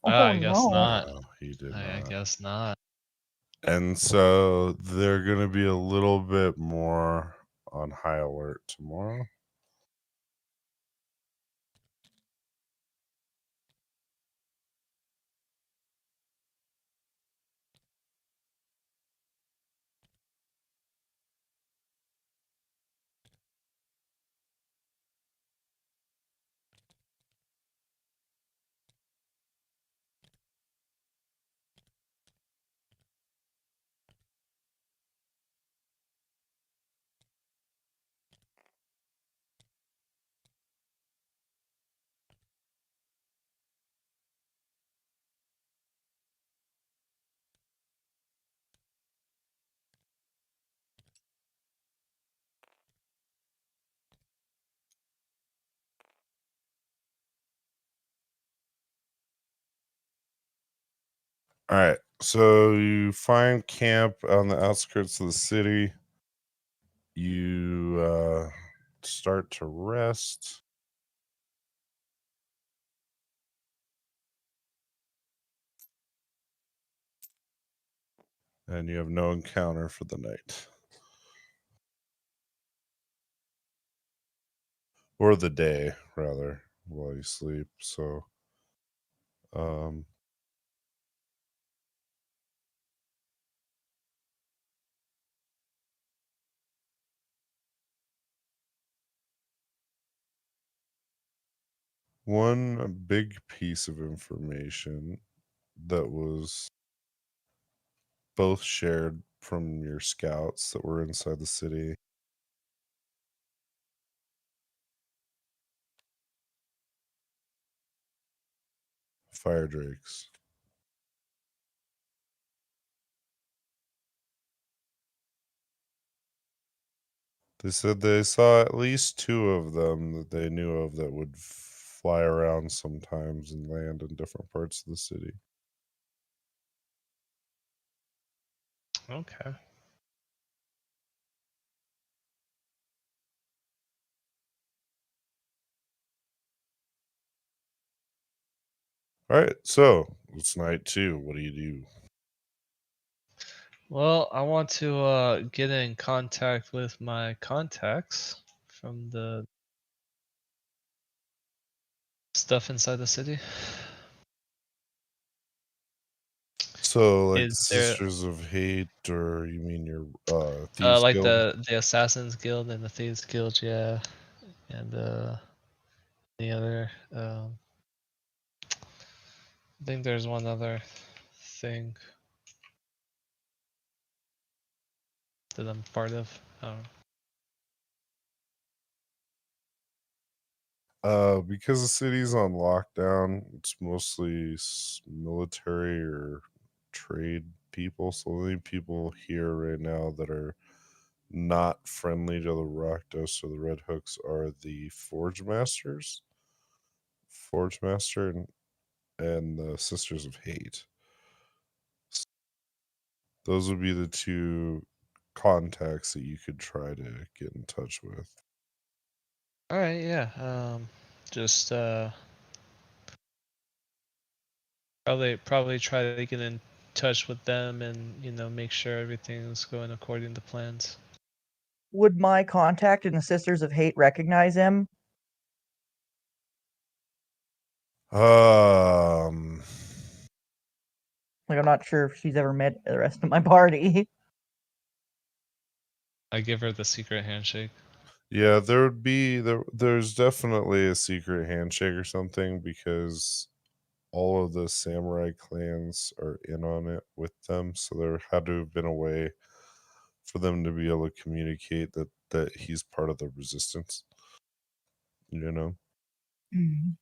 Oh I guess no. not. No, he did I not. guess not. And so they're going to be a little bit more on high alert tomorrow. All right. So you find camp on the outskirts of the city. You start to rest. And you have no encounter for the night. Or the day, rather, while you sleep. So One big piece of information that was both shared from your scouts that were inside the city. Fire drakes. They said they saw at least 2 of them that they knew of that would fly around sometimes and land in different parts of the city. Okay. All right, so it's night 2. What do you do? Well, I want to get in contact with my contacts from the stuff inside the city. So, like the Is there Sisters of Hate, or you mean your Thieves like Guild? the Assassins Guild and the Thieves Guild, yeah, and the other. I think there's one other thing that I'm part of. Because the city's on lockdown, it's mostly military or trade people. So the only people here right now that are not friendly to the Rock Dust or the Red Hooks are the Forge Masters, Forge Master, and the Sisters of Hate. Those would be the 2 contacts that you could try to get in touch with. All right, yeah. Just probably try to get in touch with them and make sure everything's going according to plans. Would my contact in the Sisters of Hate recognize him? Like, I'm not sure if she's ever met the rest of my party. I give her the secret handshake. Yeah, there's definitely a secret handshake or something because all of the samurai clans are in on it with them, so there had to have been a way for them to be able to communicate that he's part of the resistance. You know? Mhm.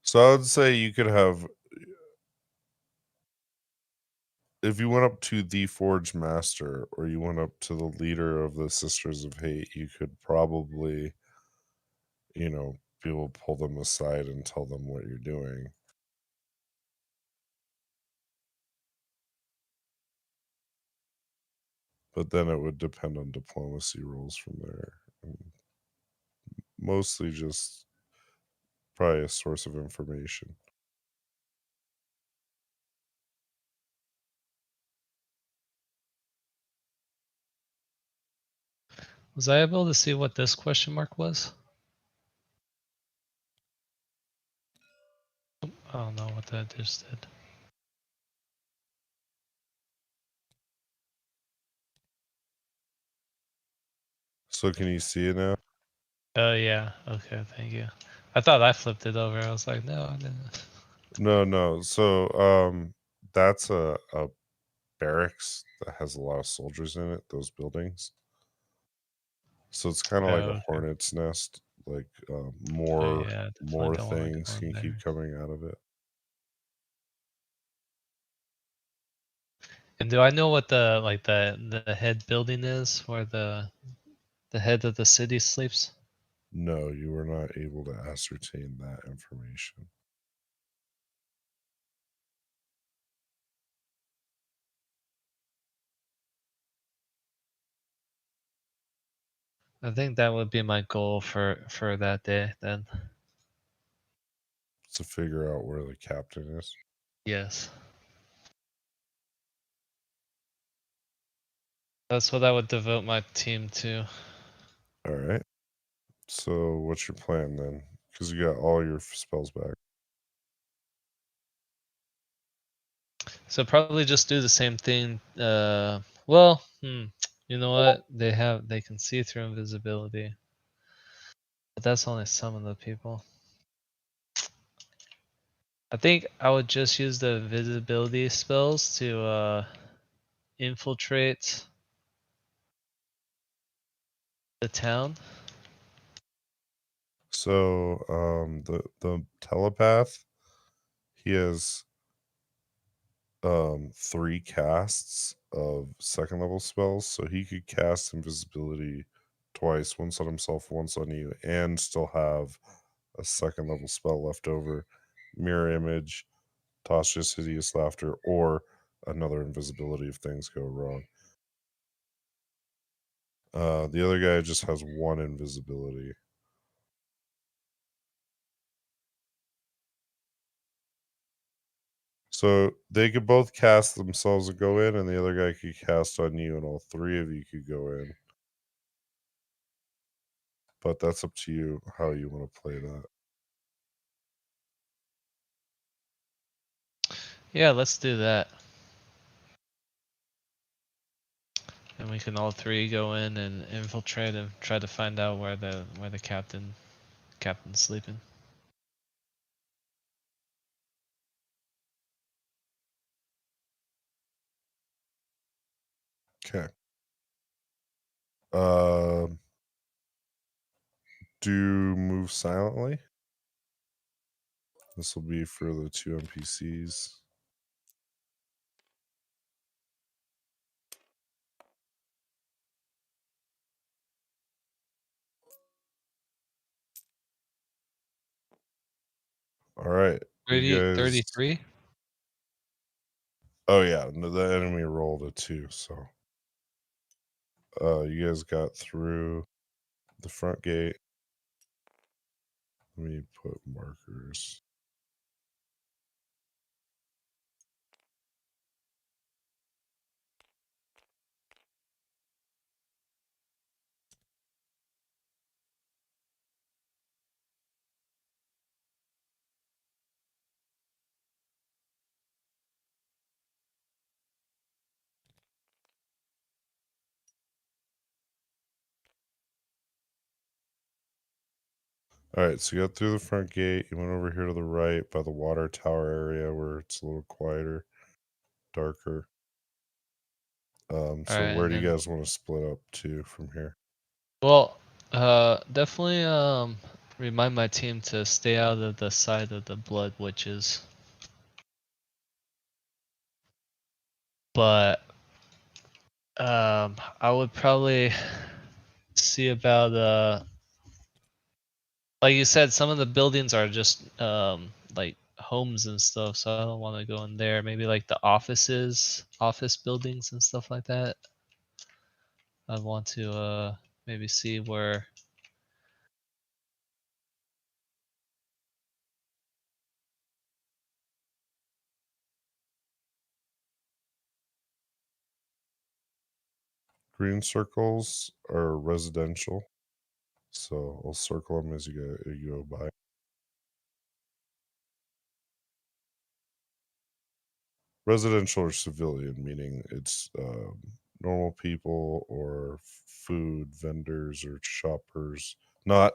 So I would say you could have, if you went up to the Forge Master or you went up to the leader of the Sisters of Hate, you could probably, be able to pull them aside and tell them what you're doing. But then it would depend on diplomacy rules from there. And mostly just probably a source of information. Was I able to see what this question mark was? I don't know what that just did. So can you see it now? Oh yeah. Okay. Thank you. I thought I flipped it over. I was like, no, I didn't. No. So that's a barracks that has a lot of soldiers in it, those buildings. So it's kind of like a Okay. hornet's nest. Like Oh yeah. Definitely more don't want to things go in can there. keep coming out of it. And do I know what the head building is where the head of the city sleeps? No, you were not able to ascertain that information. I think that would be my goal for that day then. To figure out where the captain is. Yes. That's what I would devote my team to. All right. So what's your plan then? Because you got all your spells back. So probably just do the same thing. Well, you know what? They can see through invisibility. But that's only some of the people. I think I would just use the invisibility spells to infiltrate the town. So the telepath, he has 3 casts of second level spells, so he could cast invisibility twice, once on himself, once on you, and still have a second level spell left over. Mirror image, Tasha's hideous laughter, or another invisibility if things go wrong. The other guy just has 1 invisibility. So they could both cast themselves and go in, and the other guy could cast on you, and all 3 of you could go in. But that's up to you how you want to play that. Yeah, let's do that. And we can all 3 go in and infiltrate and try to find out where the captain's sleeping. Okay. Do move silently. This will be for the 2 NPCs. All right. 33? Oh yeah, no, the enemy rolled a 2, so you guys got through the front gate. Let me put markers. All right, so you got through the front gate. You went over here to the right by the water tower area where it's a little quieter, darker. So Alright, where and do you then guys want to split up to from here? well, definitely remind my team to stay out of the side of the blood witches. But I would probably see about like you said, some of the buildings are just like homes and stuff, so I don't want to go in there. Maybe like the office buildings and stuff like that. I'd want to maybe see where. Green circles are residential, so I'll circle them as you go by. Residential or civilian, meaning it's normal people or food vendors or shoppers, not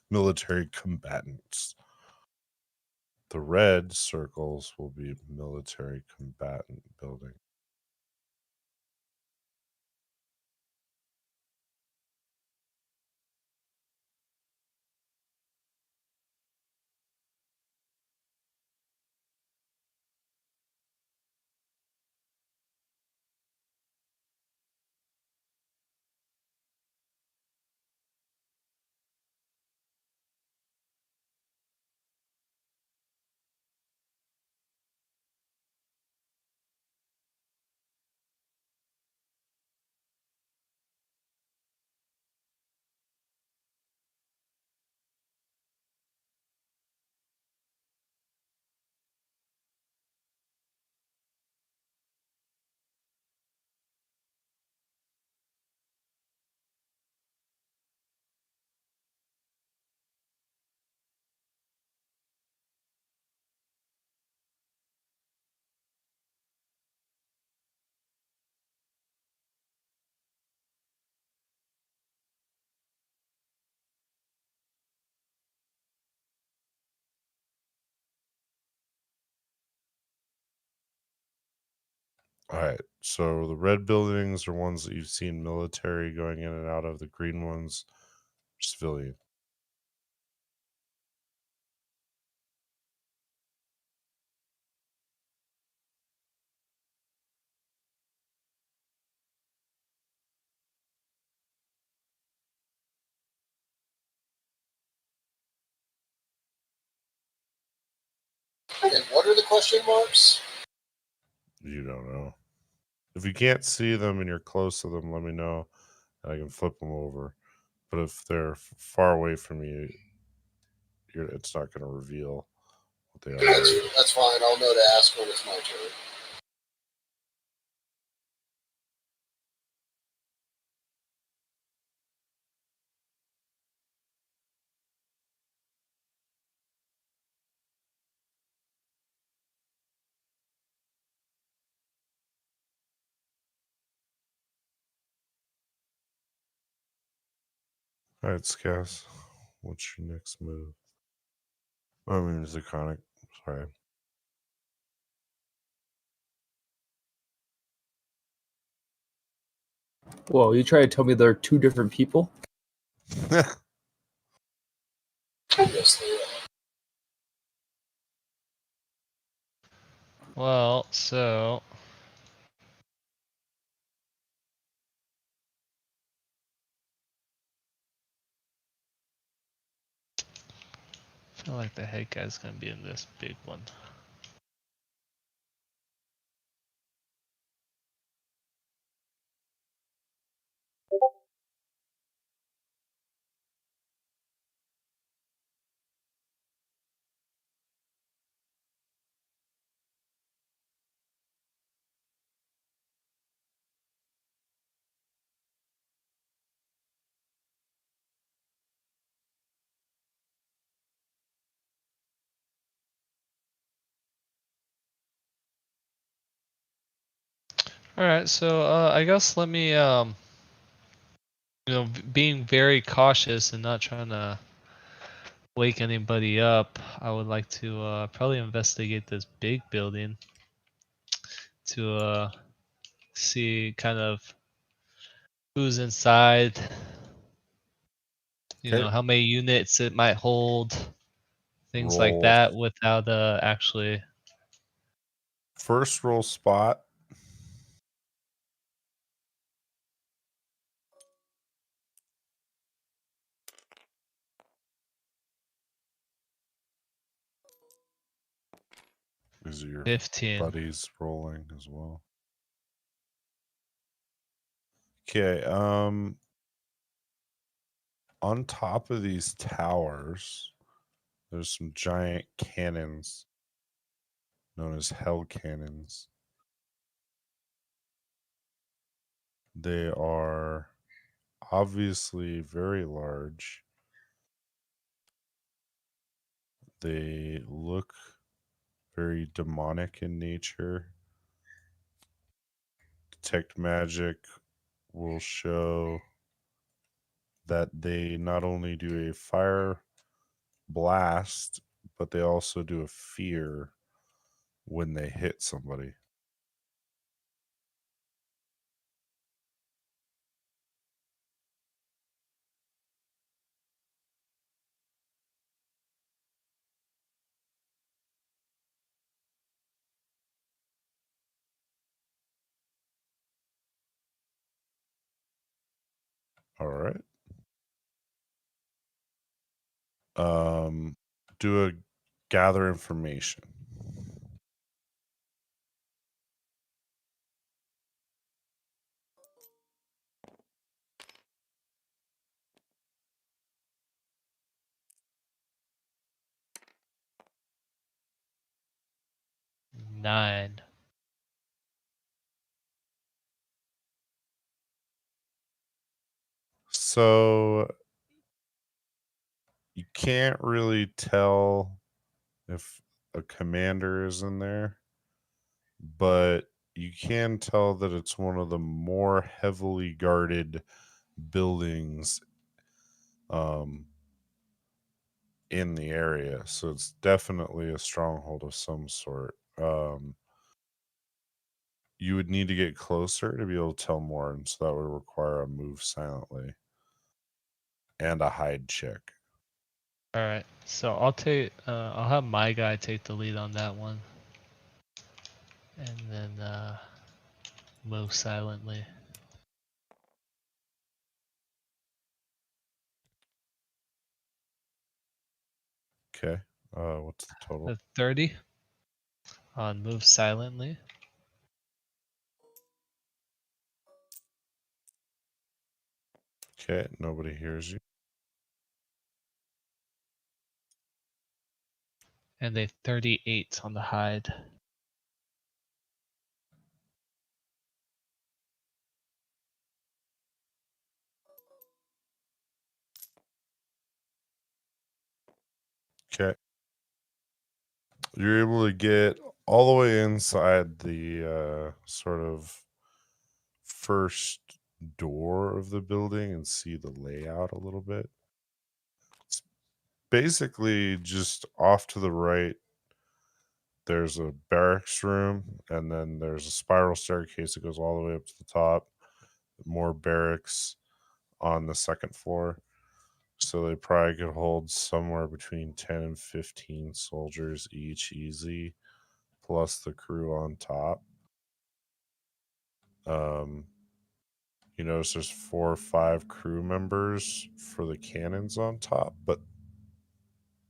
military combatants. The red circles will be military combatant building. All right. So the red buildings are ones that you've seen military going in and out of. The green ones, civilian. And what are the question marks? You don't know. If you can't see them and you're close to them, let me know, and I can flip them over. But if they're far away from you, it's not going to reveal what they are. That's fine. I'll know to ask when it's my turn. All right, Scass. What's your next move? I mean, Zaconic. Sorry. Whoa, you try to tell me there are two different people? Yes, they are. Well, so I feel like the head guy's gonna be in this big one. All right, so I guess let me being very cautious and not trying to wake anybody up, I would like to probably investigate this big building to see kind of who's inside, Okay. how many units it might hold, things like Roll. that without actually. First roll spot. Is your 15. buddies rolling as well? Okay. On top of these towers, there's some giant cannons known as hell cannons. They are obviously very large. They look very demonic in nature. Detect magic will show that they not only do a fire blast, but they also do a fear when they hit somebody. All right. Do a gather information. Nine. So you can't really tell if a commander is in there, but you can tell that it's one of the more heavily guarded buildings in the area. So it's definitely a stronghold of some sort. you would need to get closer to be able to tell more, and so that would require a move silently and a hide check. All right, so I'll have my guy take the lead on that one, and then move silently. Okay. What's the total? The 30 on move silently. Okay, nobody hears you. And a 38 on the hide. Okay. You're able to get all the way inside the sort of first door of the building and see the layout a little bit. It's basically just off to the right. There's a barracks room, and then there's a spiral staircase that goes all the way up to the top. More barracks on the second floor. So they probably could hold somewhere between 10 and 15 soldiers each, easy, plus the crew on top. You notice there's 4 or 5 crew members for the cannons on top, but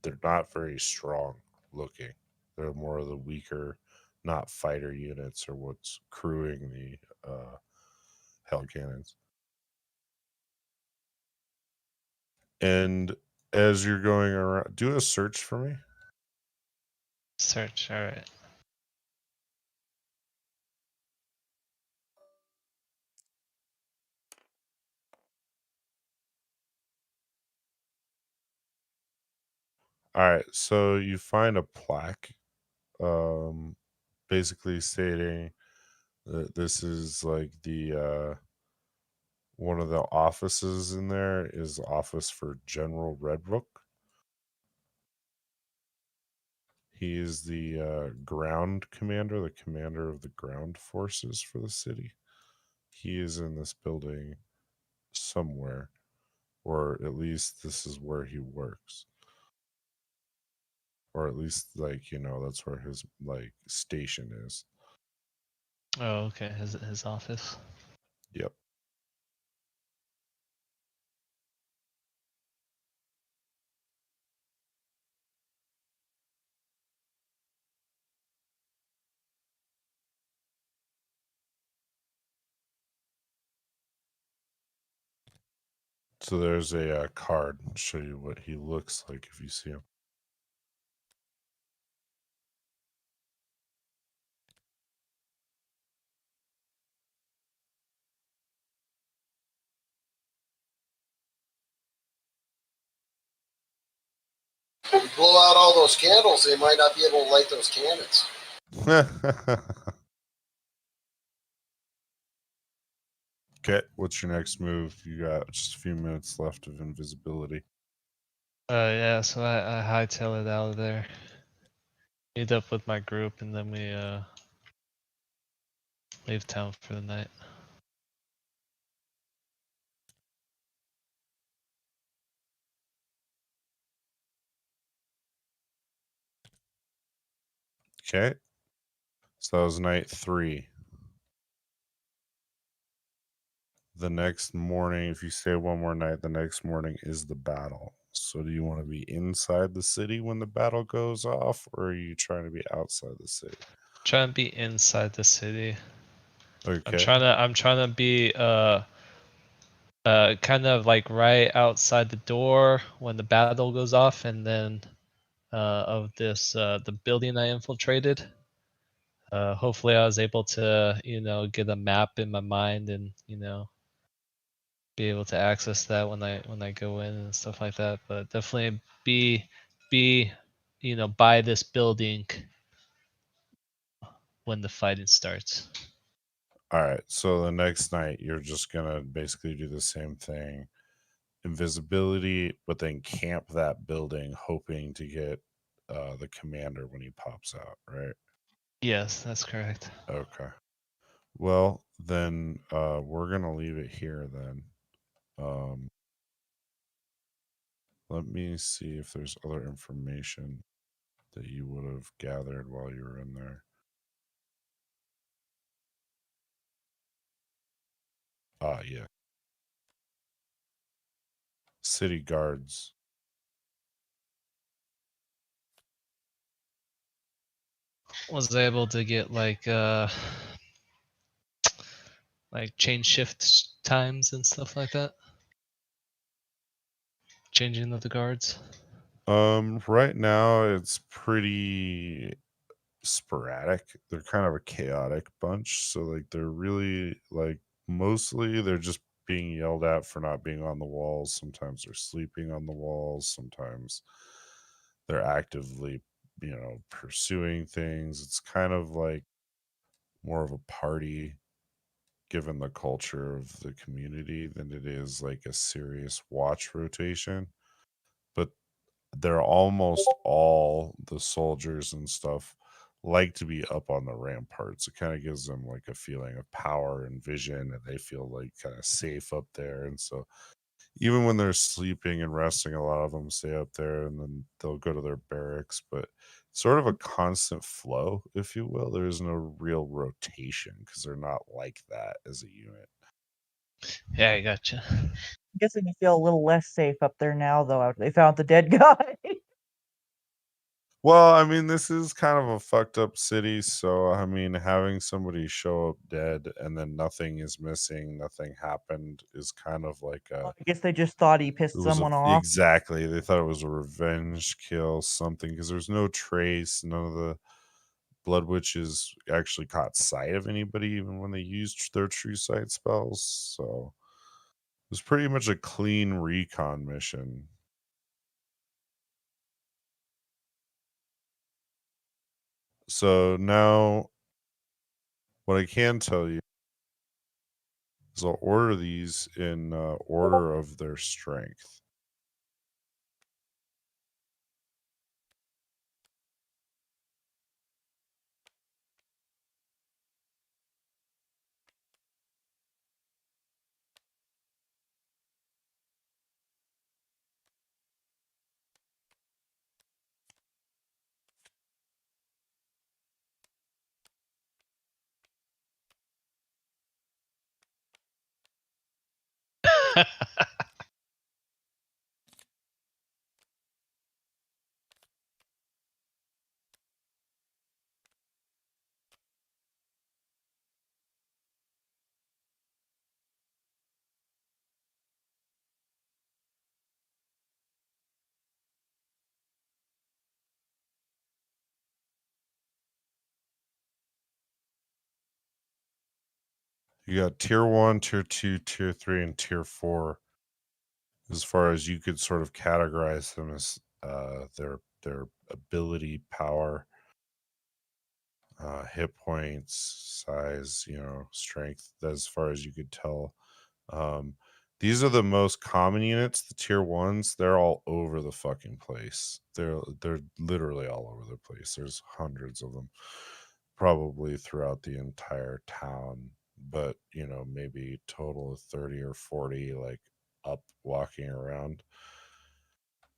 they're not very strong looking. They're more of the weaker, not fighter units, or what's crewing the hell cannons. And as you're going around, do a search for me. Search, all right. All right, so you find a plaque, basically stating that this is like the one of the offices in there is office for General Redbrook. He is the ground commander, the commander of the ground forces for the city. He is in this building somewhere, or at least this is where he works. Or at least, like, that's where his like station is. Oh, okay, his office. Yep. So there's a card. I'll show you what he looks like if you see him. You blow out all those candles, they might not be able to light those cannons. Okay, what's your next move? You got just a few minutes left of invisibility. Yeah, so I hightail it out of there. Meet up with my group, and then we leave town for the night. Okay. So that was night 3. The next morning, if you stay one more night, the next morning is the battle. So do you want to be inside the city when the battle goes off, or are you trying to be outside the city? Trying to be inside the city. Okay. I'm trying to be kind of like right outside the door when the battle goes off, and then of this the building I infiltrated. Hopefully I was able to get a map in my mind and be able to access that when I go in and stuff like that. But definitely be by this building when the fighting starts. All right. So the next night, you're just going to basically do the same thing. Invisibility, but then camp that building, hoping to get the commander when he pops out, right? Yes, that's correct. Okay. Well, then we're gonna leave it here then. Let me see if there's other information that you would have gathered while you were in there. Yeah. City guards. Was able to get like change shift times and stuff like that. Changing of the guards. Right now it's pretty sporadic. They're kind of a chaotic bunch, so like they're really like mostly they're just being yelled at for not being on the walls. Sometimes they're sleeping on the walls, sometimes they're actively, pursuing things. It's kind of like more of a party given the culture of the community than it is like a serious watch rotation. But they're almost all the soldiers and stuff like to be up on the ramparts. It kind of gives them like a feeling of power and vision, and they feel like kind of safe up there. And so even when they're sleeping and resting, a lot of them stay up there and then they'll go to their barracks. But it's sort of a constant flow, if you will. There's no real rotation because they're not like that as a unit. Yeah, I gotcha. I'm guessing you feel a little less safe up there now, though, after they found the dead guy. Well, I mean, this is kind of a fucked up city, so I mean, having somebody show up dead and then nothing is missing, nothing happened is kind of like I guess they just thought he it pissed was someone off. exactly. They thought it was a revenge kill, something, because there's no trace. None of the blood witches actually caught sight of anybody, even when they used their true sight spells. So it was pretty much a clean recon mission. So now, what I can tell you is I'll order these in order of their strength. You got tier 1, tier 2, tier 3, and tier 4. As far as you could sort of categorize them as their ability, power, hit points, size, strength, as far as you could tell. These are the most common units. The tier 1s, they're all over the fucking place. They're literally all over the place. There's hundreds of them, probably throughout the entire town. But maybe total of 30 or 40, like up walking around.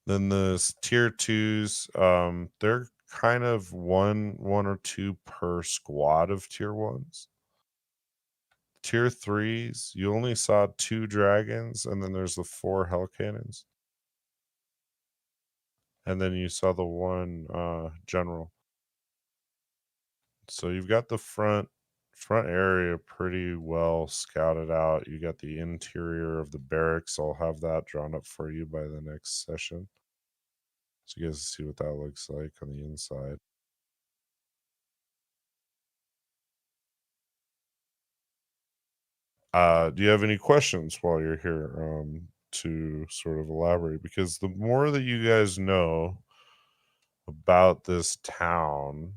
Then the tier 2s, they're kind of one or two per squad of tier 1s. Tier 3s, you only saw 2 dragons, and then there's the 4 hell cannons. And then you saw the 1 general. So you've got the front area pretty well scouted out. You got the interior of the barracks. I'll have that drawn up for you by the next session, so you guys see what that looks like on the inside. Do you have any questions while you're here to sort of elaborate? Because the more that you guys know about this town,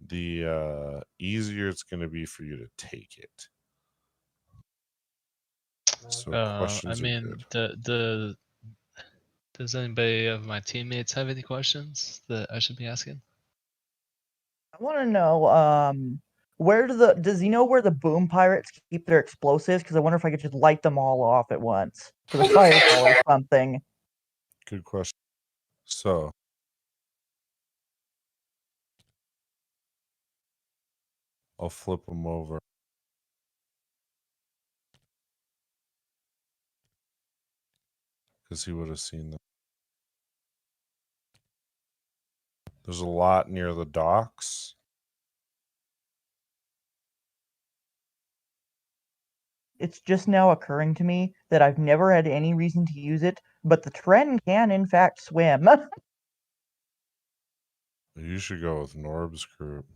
the easier it's going to be for you to take it. So I questions are mean, good. does anybody of my teammates have any questions that I should be asking? I want to know, does he know where the boom pirates keep their explosives? Because I wonder if I could just light them all off at once for the fireball or something. Good question. So, I'll flip them over. Because he would have seen them. There's a lot near the docks. It's just now occurring to me that I've never had any reason to use it, but the Tren can in fact swim. You should go with Norb's group.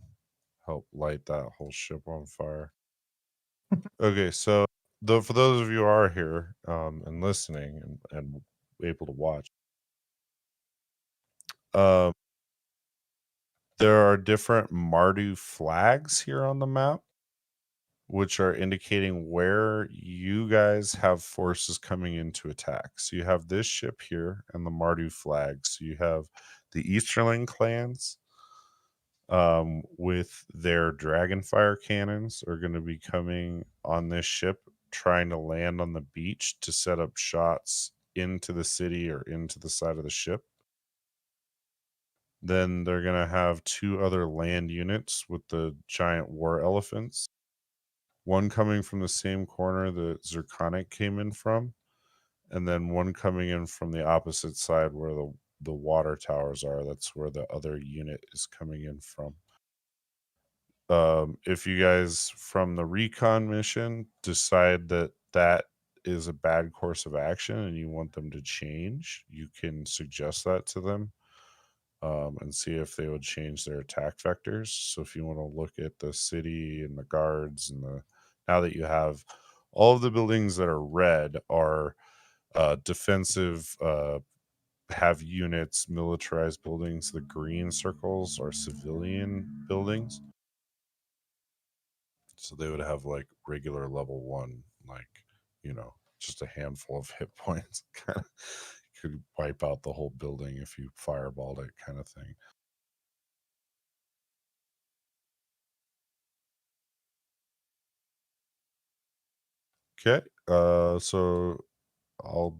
Help light that whole ship on fire. Okay, so for those of you who are here and listening and able to watch, there are different Mardu flags here on the map, which are indicating where you guys have forces coming in to attack. So you have this ship here and the Mardu flag. So you have the Easterling clans with their Dragonfire cannons are going to be coming on this ship, trying to land on the beach to set up shots into the city or into the side of the ship. Then they're going to have two other land units with the giant war elephants. One coming from the same corner that Zirconic came in from, and then one coming in from the opposite side where the water towers are. That's where the other unit is coming in from. If you guys from the recon mission decide that that is a bad course of action and you want them to change, you can suggest that to them and see if they would change their attack vectors. So if you want to look at the city and the guards and now that you have all of the buildings that are red are defensive, have units, militarized buildings. The green circles are civilian buildings. So they would have like regular level 1, like, just a handful of hit points. Kind of could wipe out the whole building if you fireballed it, kind of thing. Okay, so I'll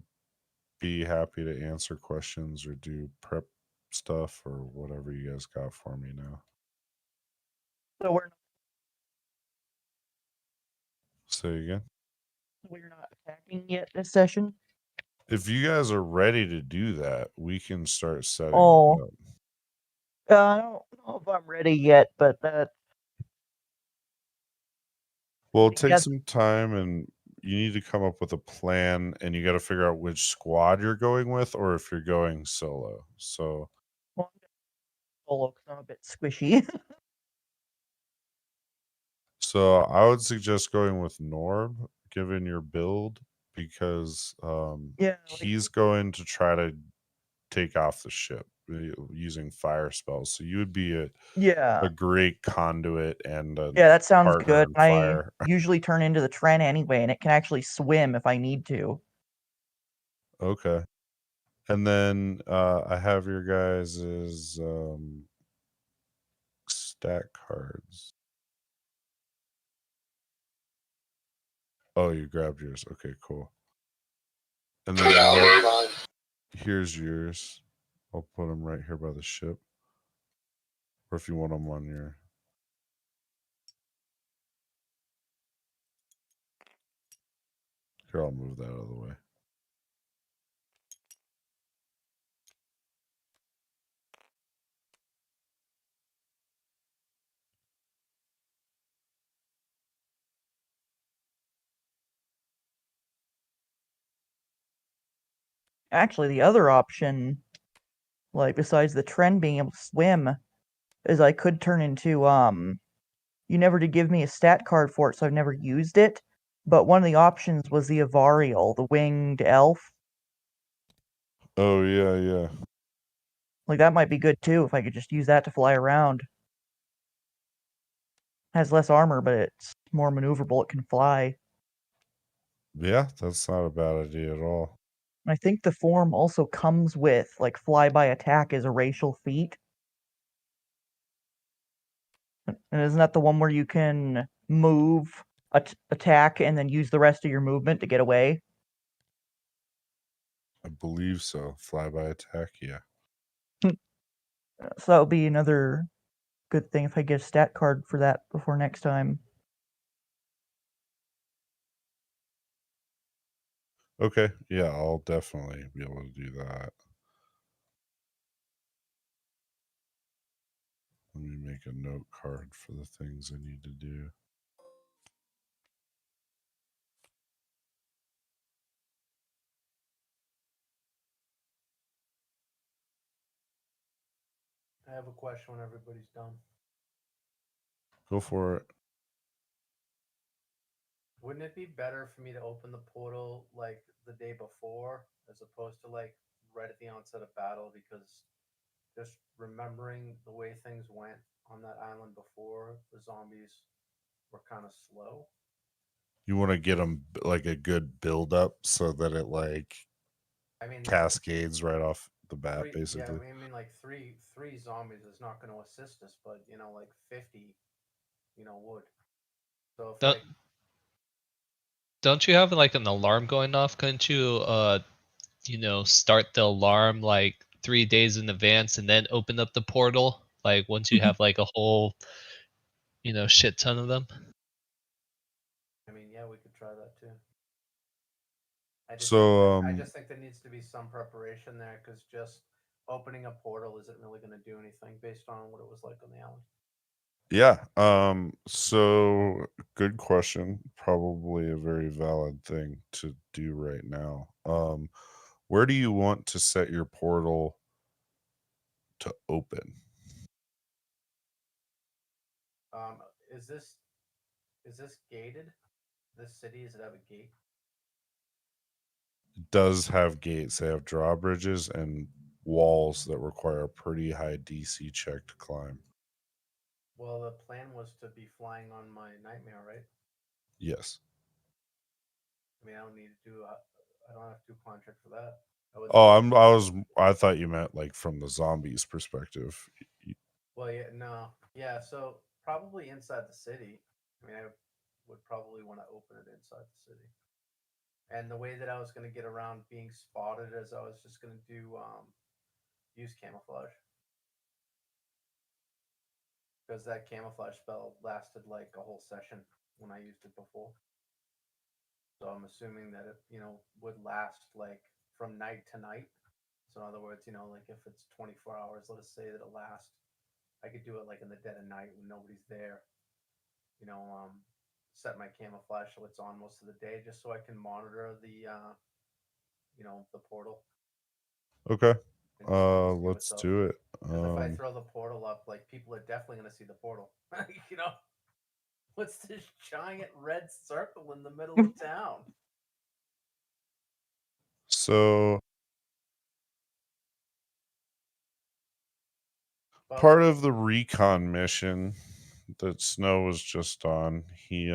be happy to answer questions or do prep stuff or whatever you guys got for me now. So Say again. we're not attacking yet this session. If you guys are ready to do that, we can start setting it Oh. up. I don't know if I'm ready yet, but that. Well, take Yes. some time and you need to come up with a plan and you got to figure out which squad you're going with or if you're going solo. So, Well, I'm solo because I'm a bit squishy. so I would suggest going with Norb, given your build, because Yeah, he's going to try to take off the ship using fire spells. So you would be a great conduit and yeah, that sounds partner good. in I fire. usually turn into the Tren anyway, and it can actually swim if I need to. Okay. And then I have your guys' stat cards. Oh, you grabbed yours. Okay, cool. And then here's yours. I'll put them right here by the ship. Or if you want them on your... Here, I'll move that out of the way. Actually, the other option, like besides the Tren being able to swim, is I could turn into You never did give me a stat card for it, so I've never used it. But one of the options was the Avarial, the winged elf. Oh, yeah. Like that might be good too if I could just use that to fly around. Has less armor, but it's more maneuverable. It can fly. Yeah, that's not a bad idea at all. I think the form also comes with like flyby attack as a racial feat. And isn't that the one where you can move, attack, and then use the rest of your movement to get away? I believe so. Flyby attack, yeah. So that would be another good thing if I get a stat card for that before next time. Okay, yeah, I'll definitely be able to do that. Let me make a note card for the things I need to do. I have a question when everybody's done. Go for it. Wouldn't it be better for me to open the portal like the day before as opposed to like right at the onset of battle? Because just remembering the way things went on that island before, the zombies were kind of slow. You want to get them like a good build up so that it like I mean, cascades right off the bat, yeah, basically. I mean, like three zombies is not going to assist us, but like 50, would. So if Don't, like don't you have like an alarm going off? Couldn't you start the alarm like 3 days in advance and then open up the portal like once you have like a whole shit ton of them? I mean, yeah, we could try that too. I So just think there needs to be some preparation there because just opening a portal isn't really going to do anything based on what it was like on the island. yeah, so good question. Probably a very valid thing to do right now. Where do you want to set your portal to open? Um, is this gated? This city, does it have a gate? It does have gates. They have drawbridges and walls that require a pretty high DC check to climb. Well, the plan was to be flying on my nightmare, right? Yes. I mean, I don't need to do. I don't have to do contract for that. I thought you meant like from the zombies perspective. Well, yeah, no, yeah. So probably inside the city. I mean, I would probably want to open it inside the city. And the way that I was going to get around being spotted is I was just going to do use camouflage because that camouflage spell lasted like a whole session when I used it before. So I'm assuming that it would last like from night to night. So in other words, like if it's 24 hours, let us say that it lasts. I could do it like in the dead of night when nobody's there. Set my camouflage so it's on most of the day, just so I can monitor the portal. Okay. And see Let's what's up. do it. Because if I throw the portal up, like people are definitely gonna see the portal. What's this giant red circle in the middle of town? So But part of the recon mission that Snow was just on, he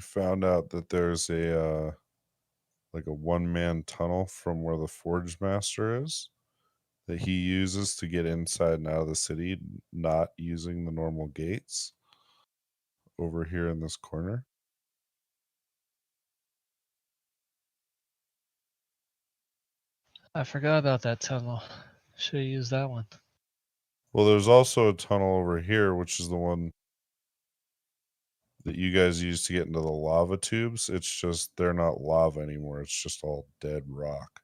found out that there's a like a one-man tunnel from where the Forge Master is that he uses to get inside and out of the city, not using the normal gates over here in this corner. I forgot about that tunnel. Should have used that one. Well, there's also a tunnel over here, which is the one that you guys use to get into the lava tubes. It's just they're not lava anymore. It's just all dead rock.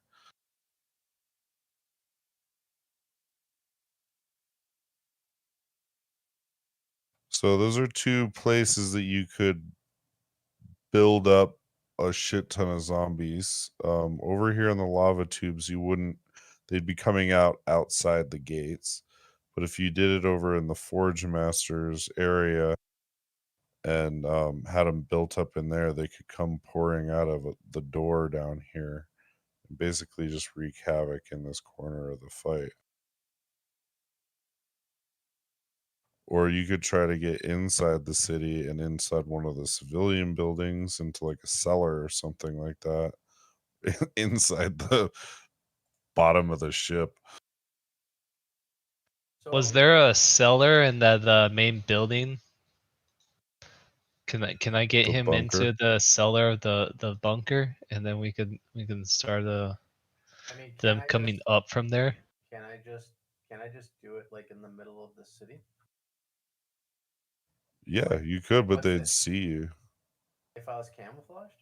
So those are two places that you could build up a shit ton of zombies. Over here in the lava tubes, they'd be coming out outside the gates. But if you did it over in the Forge Masters area and had them built up in there, they could come pouring out of the door down here and basically just wreak havoc in this corner of the fight. Or you could try to get inside the city and inside one of the civilian buildings into like a cellar or something like that inside bottom of the ship. So Was there a cellar in that main building? Can I get The him bunker? into the cellar of the bunker, and then we can start I mean, them coming up from there? can I just do it like in the middle of the city? Yeah, Like, you could, but what's they'd it? see you. If I was camouflaged?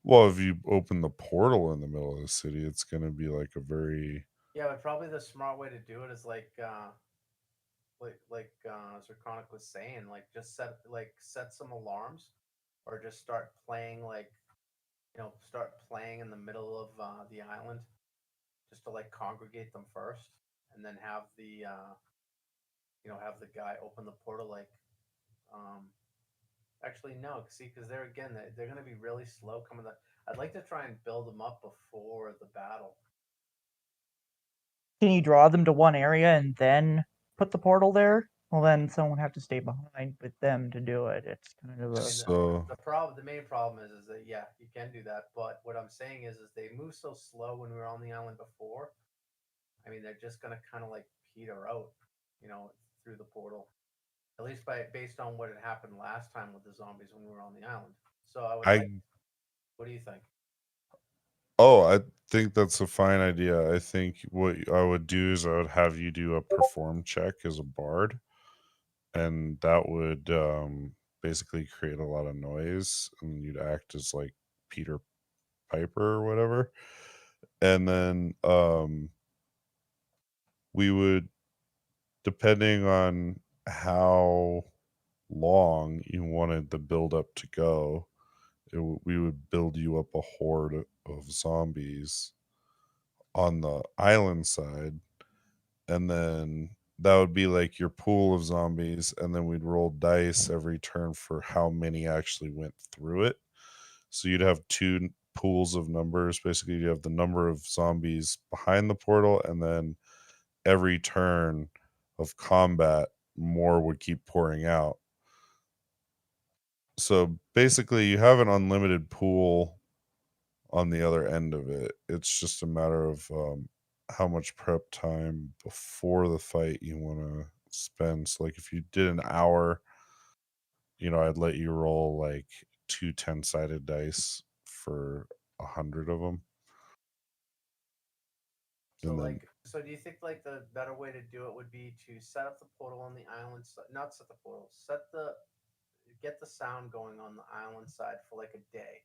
Well, if you open the portal in the middle of the city, it's gonna be like a very Yeah, but probably the smart way to do it is Zirconic was saying, like just set some alarms, or just start playing start playing in the middle of the island, just to like congregate them first, and then have the guy open the portal um actually no, see, because they're going to be really slow coming. I'd like to try and build them up before the battle. Can you draw them to one area and then put the portal there? Well, then someone would have to stay behind with them to do it. It's kind of I a mean, so. the main problem is that yeah, you can do that, but what I'm saying is they move so slow when we were on the island before. I mean, they're just gonna kind of like peter out, through the portal. At least based on what had happened last time with the zombies when we were on the island. So I would like. What do you think? Oh, I think that's a fine idea. I think what I would do is I would have you do a perform check as a bard, and that would basically create a lot of noise, and you'd act as like Peter Piper or whatever. And then we would, depending on how long you wanted the build up to go, we would build you up a horde of zombies on the island side, and then that would be like your pool of zombies, and then we'd roll dice every turn for how many actually went through it. So you'd have two pools of numbers. Basically, you have the number of zombies behind the portal, and then every turn of combat, more would keep pouring out. So basically, you have an unlimited pool on the other end of it. It's just a matter of how much prep time before the fight you want to spend. So, like, if you did an hour, I'd let you roll like two 10-sided dice for 100 of them. So And then, do you think like the better way to do it would be to set up the portal on the island, not set the portal, get the sound going on the island side for like a day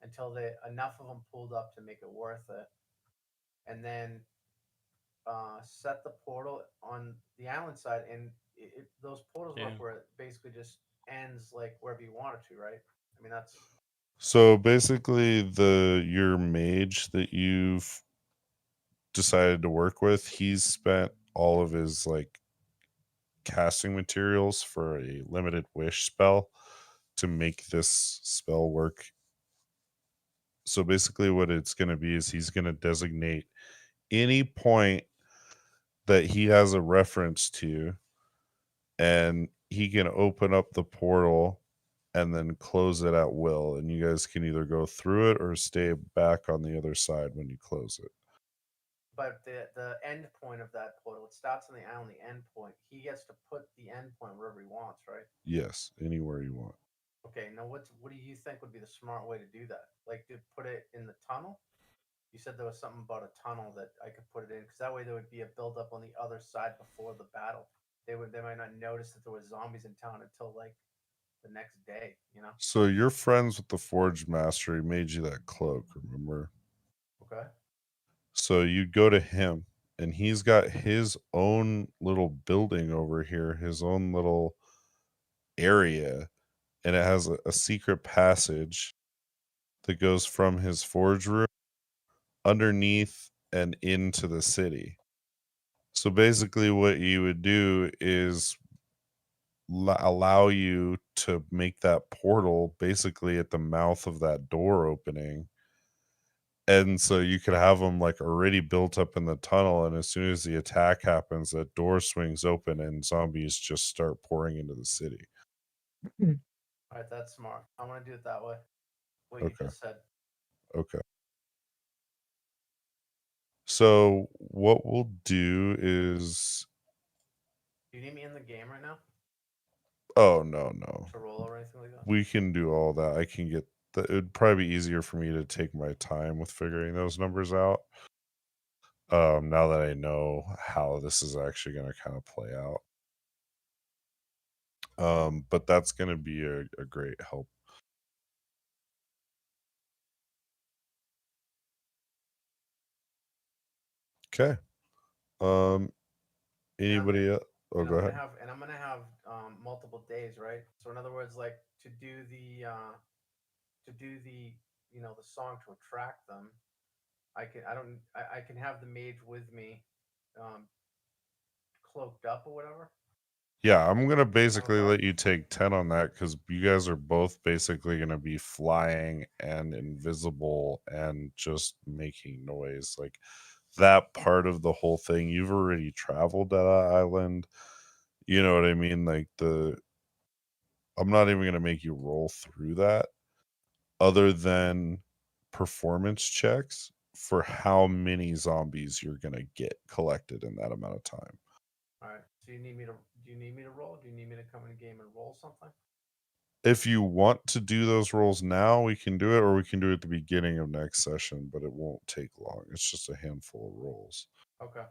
until enough of them pulled up to make it worth it, and then set the portal on the island side, and those portals work where it basically just ends like wherever you want it to, right? I mean, that's so basically, your mage that you've decided to work with, he's spent all of his like casting materials for a limited wish spell to make this spell work. So basically what it's going to be is he's going to designate any point that he has a reference to, and he can open up the portal and then close it at will, and you guys can either go through it or stay back on the other side when you close it. but the end point of that portal, it starts on the island. The end point, he gets to put the end point wherever he wants, right? Yes, anywhere you want. Okay, now what do you think would be the smart way to do that? Like, to put it in the tunnel? You said there was something about a tunnel that I could put it in, because that way there would be a buildup on the other side before the battle. They might not notice that there was zombies in town until like the next day, So you're friends with the Forge Master. He made you that cloak, remember? Okay. So you go to him, and he's got his own little building over here, his own little area, and it has a secret passage that goes from his forge room underneath and into the city. So basically, what you would do is allow you to make that portal basically at the mouth of that door opening. And so you could have them like already built up in the tunnel, and as soon as the attack happens, that door swings open and zombies just start pouring into the city. All right, that's smart. I want to do it that way. What you Okay. just said. Okay. So what we'll do is, Do you need me in the game right now oh no, to roll or anything like that? we can do all that. I can get the. It'd probably be easier for me to take my time with figuring those numbers out. Now that I know how this is actually going to kind of play out. But that's going to be a great help. Okay. Anybody else? Oh, And go I'm ahead. gonna have multiple days, right? So in other words, like to do the the song to attract them, I can have the mage with me, cloaked up or whatever. Yeah, I'm gonna basically Camouflage? let you take 10 on that because you guys are both basically gonna be flying and invisible and just making noise. Like that part of the whole thing, you've already traveled to that island. You know what I mean? Like I'm not even gonna make you roll through that other than performance checks for how many zombies you're gonna get collected in that amount of time. All right. So do you need me to roll? Do you need me to come in the game and roll something? If you want to do those rolls now, we can do it, or we can do it at the beginning of next session, but it won't take long. It's just a handful of rolls. Okay.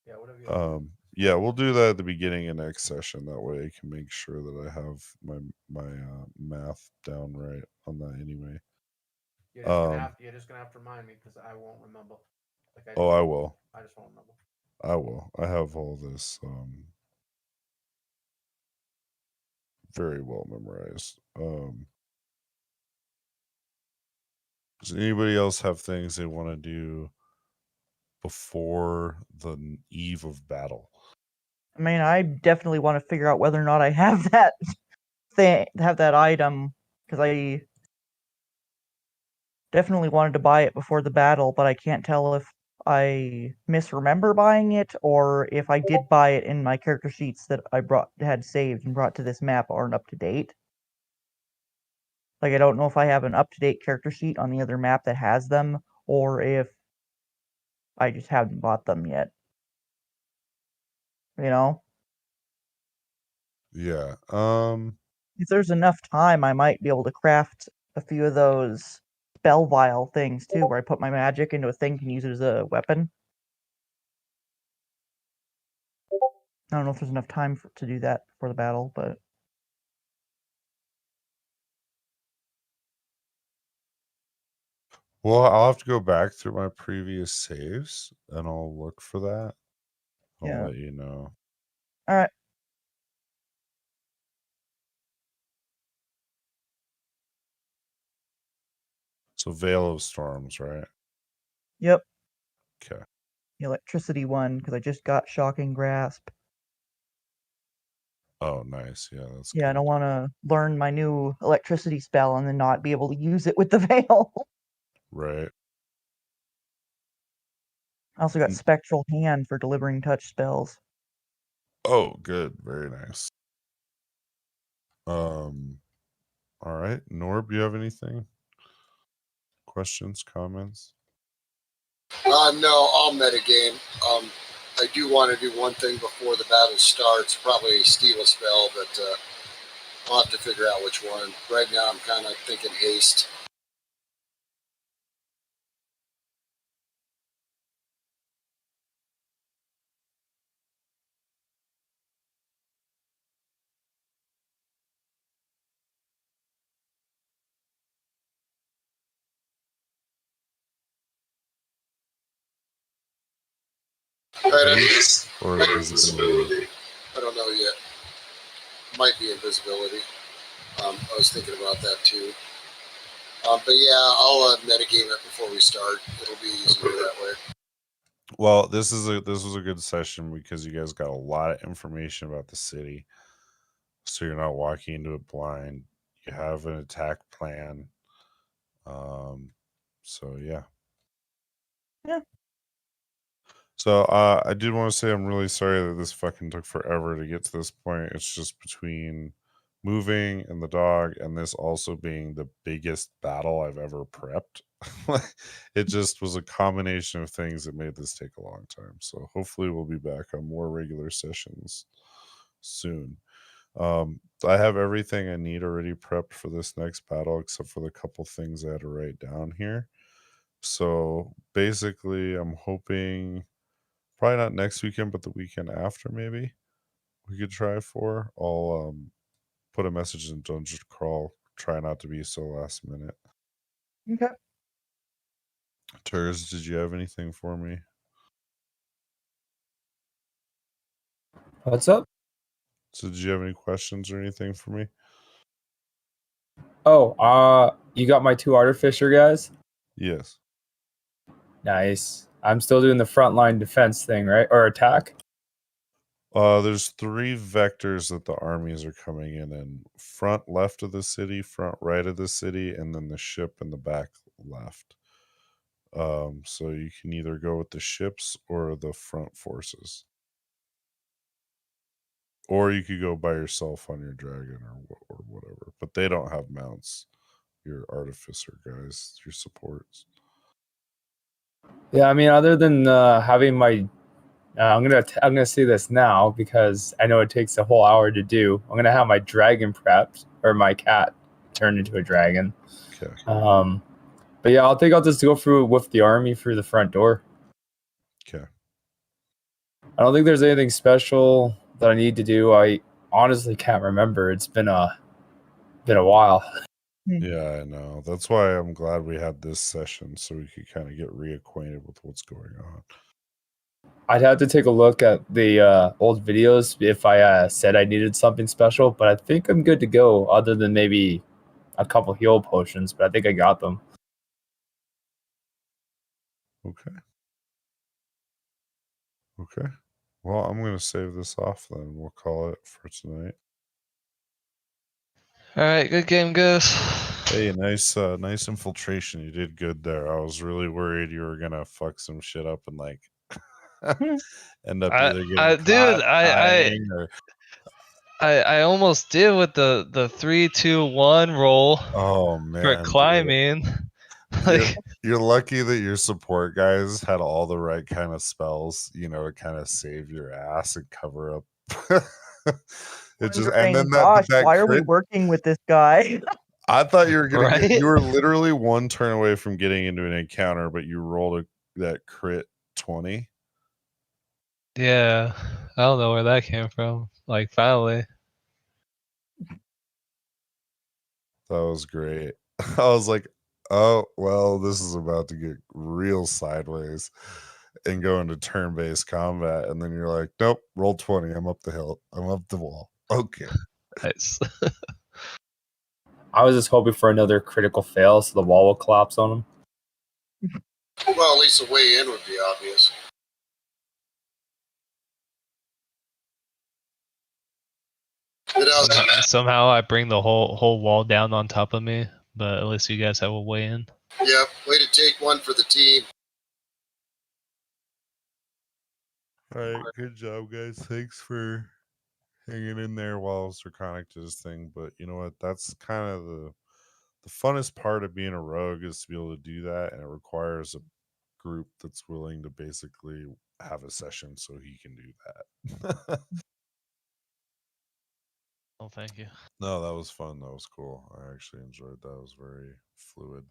Yeah, whatever you Yeah, we'll do that at the beginning of next session. That way I can make sure that I have my math down right on that anyway. You're just gonna have to remind me because I won't remember. Like I Oh, just, I will. I just won't remember. I will. I have all this very well memorized. Does anybody else have things they want to do before the eve of battle? I mean, I definitely want to figure out whether or not I have that item, because I definitely wanted to buy it before the battle, but I can't tell if I misremember buying it or if I did buy it and my character sheets that I had saved and brought to this map aren't up to date. Like I don't know if I have an up to date character sheet on the other map that has them or if I just haven't bought them yet. You know? Yeah. If there's enough time, I might be able to craft a few of those spell vial things too, where I put my magic into a thing and use it as a weapon. I don't know if there's enough time to do that for the battle, but Well, I'll have to go back through my previous saves and I'll look for that. I'll yeah. let you know. All right. So Veil of Storms, right? Yep. Okay. The electricity one, because I just got Shocking Grasp. Oh, nice. Yeah, that's Yeah, I good. don't want to learn my new electricity spell and then not be able to use it with the veil. Right. I also got Spectral Hand for delivering touch spells. Oh, good. Very nice. All right. Norb, you have anything? Questions, comments? No, I'll metagame. I do want to do one thing before the battle starts, probably steal a spell, but I'll have to figure out which one. Right now, I'm kind of thinking haste. Haste or invisibility? I don't know yet. Might be invisibility. I was thinking about that too. But yeah, I'll metagame it before we start. It'll be easier that way. Well, this was a good session because you guys got a lot of information about the city. So you're not walking into it blind. You have an attack plan. So yeah. Yeah. So I did want to say I'm really sorry that this fucking took forever to get to this point. It's just between moving and the dog, and this also being the biggest battle I've ever prepped. It just was a combination of things that made this take a long time. So hopefully we'll be back on more regular sessions soon. I have everything I need already prepped for this next battle, except for the couple things I had to write down here. So basically, I'm hoping probably not next weekend, but the weekend after, maybe we could try for. I'll put a message in Dungeon Crawl. Try not to be so last minute. Okay. Turs, did you have anything for me? What's up? So, did you have any questions or anything for me? Oh, you got my 2 artificer guys? Yes. Nice. I'm still doing the frontline defense thing, right? Or attack? There's 3 vectors that the armies are coming in front left of the city, front right of the city, and then the ship in the back left. So you can either go with the ships or the front forces, or you could go by yourself on your dragon or whatever. But they don't have mounts. Your artificer guys, your supports. Yeah, I mean, other than having my, I'm gonna say this now because I know it takes a whole hour to do. I'm gonna have my dragon prepped or my cat turned into a dragon. Okay. But yeah, I'll just go through with the army through the front door. Okay. I don't think there's anything special that I need to do. I honestly can't remember. It's been a while. Yeah, I know. That's why I'm glad we had this session so we could kind of get reacquainted with what's going on. I'd have to take a look at the old videos if I said I needed something special, but I think I'm good to go other than maybe a couple heal potions, but I think I got them. Okay. Okay. Well, I'm going to save this off then. We'll call it for tonight. All right, good game, guys. Hey, nice infiltration. You did good there. I was really worried you were going to fuck some shit up and like end up either getting dude, dying or... I almost did with the 3-2-1 roll Oh man, for dude. climbing. Like, You're lucky that your support guys had all the right kind of spells, to kind of save your ass and cover up. It just, and then Gosh, that why are we crit, working with this guy? I thought you were gonna Right? you were literally one turn away from getting into an encounter, but you rolled that crit 20. Yeah, I don't know where that came from. Like, finally. That was great. I was like, oh well, this is about to get real sideways and go into turn-based combat. And then you're like, nope, roll 20. I'm up the hill. I'm up the wall. Okay. Nice. I was just hoping for another critical fail so the wall will collapse on him. Well, at least the way in would be obvious. Somehow I bring the whole wall down on top of me, but at least you guys have a way in. Yep, way to take one for the team. All right, good job, guys. Thanks for hanging in there while Zirconic did his thing. But you know what? That's kind of the funnest part of being a rogue is to be able to do that, and it requires a group that's willing to basically have a session so he can do that. Oh, thank you. No, that was fun. That was cool. I actually enjoyed that. It was very fluid.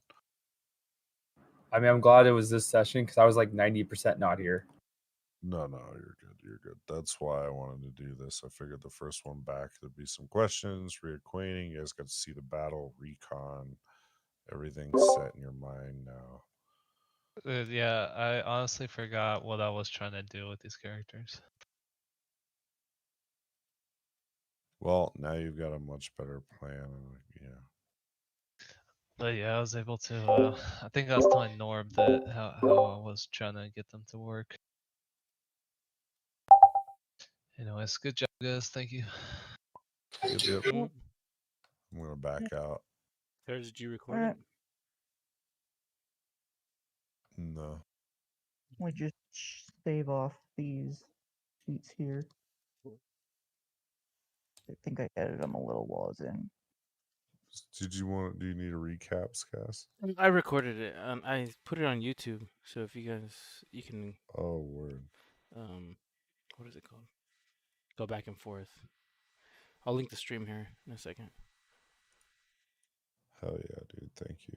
I mean, I'm glad it was this session because I was like 90% not here. No, you're good. You're good. That's why I wanted to do this. I figured the first one back, there'd be some questions, reacquainting. You guys got to see the battle, recon, everything's set in your mind now. Yeah, I honestly forgot what I was trying to do with these characters. Well, now you've got a much better plan. Yeah. But yeah, I was able to. I think I was telling Norb that how I was trying to get them to work. Anyways, good job, guys. Thank you. Yep. Mm. I'm gonna back out. Tara, did you record Alright. it? No. We just save off these sheets here. I think think I edited them a little while I was in. Do you need a recap, Scass? I recorded it. I put it on YouTube. So if you guys, you can Oh, word. what is it called? Go back and forth. I'll link the stream here in a second. Hell yeah, dude. Thank you.